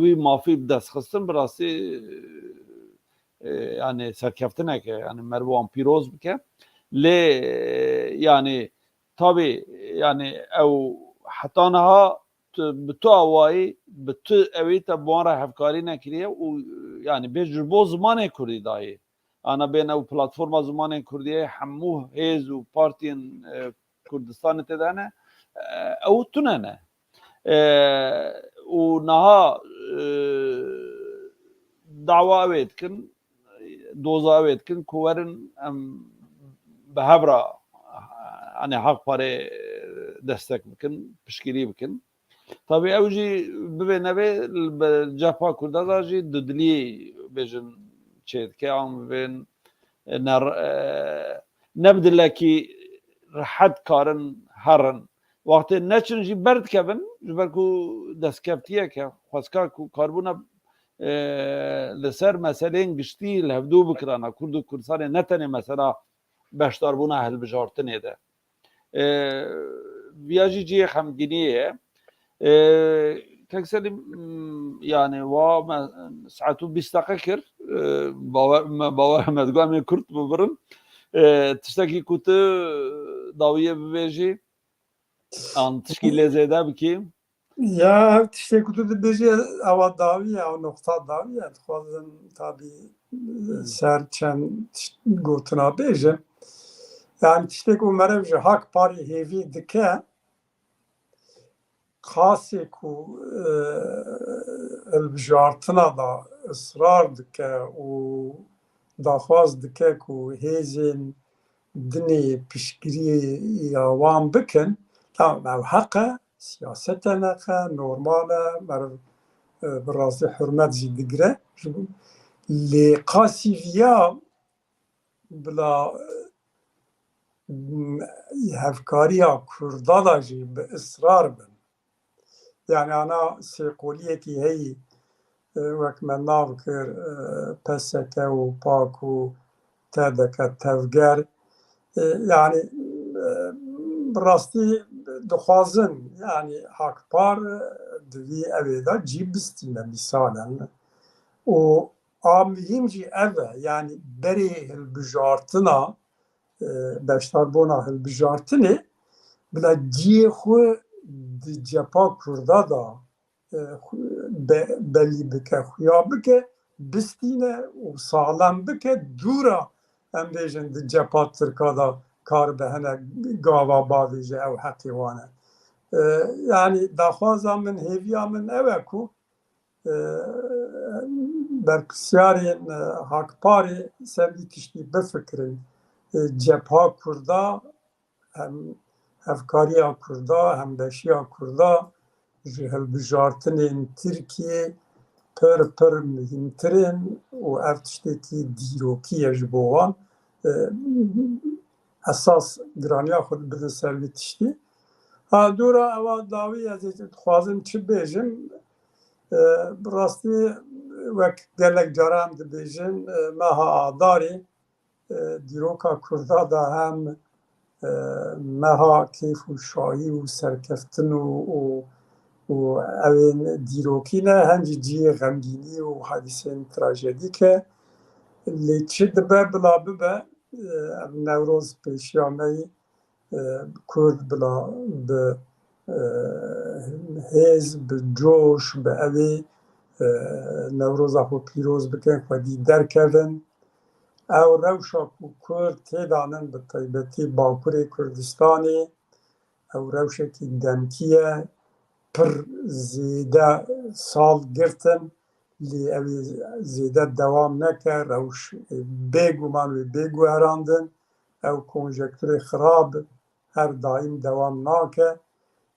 وی مافی بدست خستن براستی yani serkeftine ki yani Mervan Piroz bike le yani tabi yani ev hatta naha bütün avayı bütün evi tabuara hevkari nekiriye o yani becrbo zamanı kurdi dahi ana ben ev platforma zamanı kurdiye hamu hez u partiyen Kurdistan'ı tedane او تنانه و نها دعوة ويتكن دوزا ويتكن كورن بهبرا يعني حق باري دستك بكن بشكيري بكن طبعا اوجي ببينا بي الجافا كردا داجي ددلي بيجن تشيت كي عم بين نبدل لكي رحد كارن هرن وقت نچن جی برد کبن جبر کو دستکفتیه که خواسکا کو کاربونا لسر مسئله گشتی لهفدو بکرانا کردو کردستان نتنه مثلا بشتاربونا هل بجارتنه ده ویاجی جی خمگینیه تکسلی yani va saatu 20 dakika kir baba medgami kurt bubırın tişteki kutu daviye bebeji an tişkile zeda bikeyim. Ya işte kutu beji ava davi ya nokta davi ya xwazim tabi serçen gotuna beji yani işte ku merev ji hak parî hêvî dike kasê ku hilbijartina da ısrar dike û daxwaz dike ku hêzên dinê piştgiriya wan bikin tamam ev heq e siyasete nexe normal e meriv bi rastî hurmet jî digire lê qasî viya bila hevkariya Kurda da jî bi ısrar bin yani ana sêqoliyekî heyî wek me nav kir PSK û PAK û TDK tevger yani bi rastî dixwazin yani Hakpar di vî evê de cî bistîne mîsalen û a mihîm jî ev e yani berê hilbijartina beşdarbûna hilbijartinê bila ciyê xwe di cepa Kurda da belî bike xuya bike bistîne û salam bike dûra em bêjin di cepa Tirka da kar be hene gava bavê ji ew heqê wan e yani daxwaza min hêviya min ew e ku berpirsiyarên Hakparê ser vî tiştî bifikirin cepha Kurda hem hevkariya Kurda hembeşiya Kurda ji hilbijartinên Tirkiyê pir mihîmtirin û ev tiştekî dîrokî ye ji bo wan esas giraniya xwe bidin ser vî tiştî dûra ewa dawî ez ê dixwazim çi bêjim bi rastî wek gelek caran em dibêjin meha Adarê dîroka Kurda da hem meha kêf û şahî û serkeftin û evên dîrokî ne hem jî ciyê xemgînî û hedîsên trajedîk e lê çi dibe bila bibe ev Newroz pêşiya me yî Kurd bila bi hêz bi coş bi evê Newroza xwe pîroz bikin xwedî derkevin ew rewşa ku Kurd têdanin bi taybetî Bakurê Kurdistanê ew rewşekî demkî ye pir zêde sal girtin لی اوی زیده دوام نکر روش بگومان و بگوهراندن او کنجکتور خراب هر دایم دوام ناکه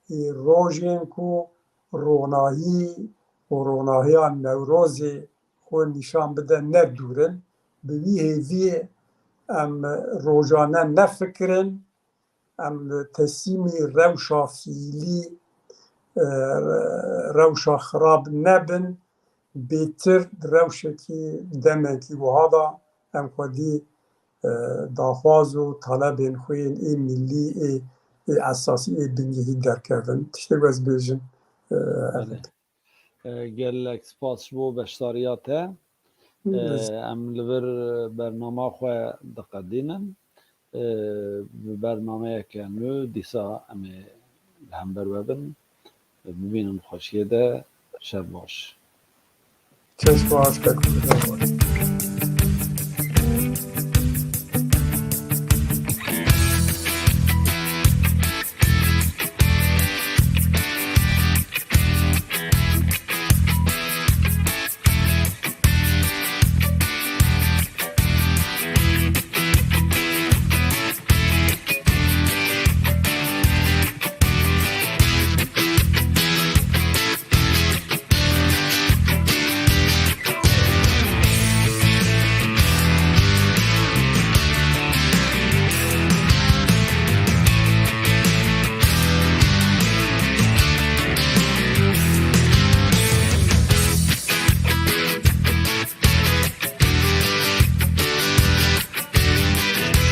ای روژین کو روناهی و روناهی نوروزی خو نشان بده ندورن به وی هیوی ام روزانه نفکرن ام تسیمی روشا فیلی روشا خراب نبن بهتر روشکی دمکی و هذا ام خودی داخواز و طلب خوین ای ملی ای اساسی ای بنگهی درکردن تشتی باز بیجن gelek spas bo beşdariyate em li vir bername xwe diqedînin bi bernameyeke nû dîsa em ê li hember we bin bibînin xweşiyê de şev baş چشم باز بکن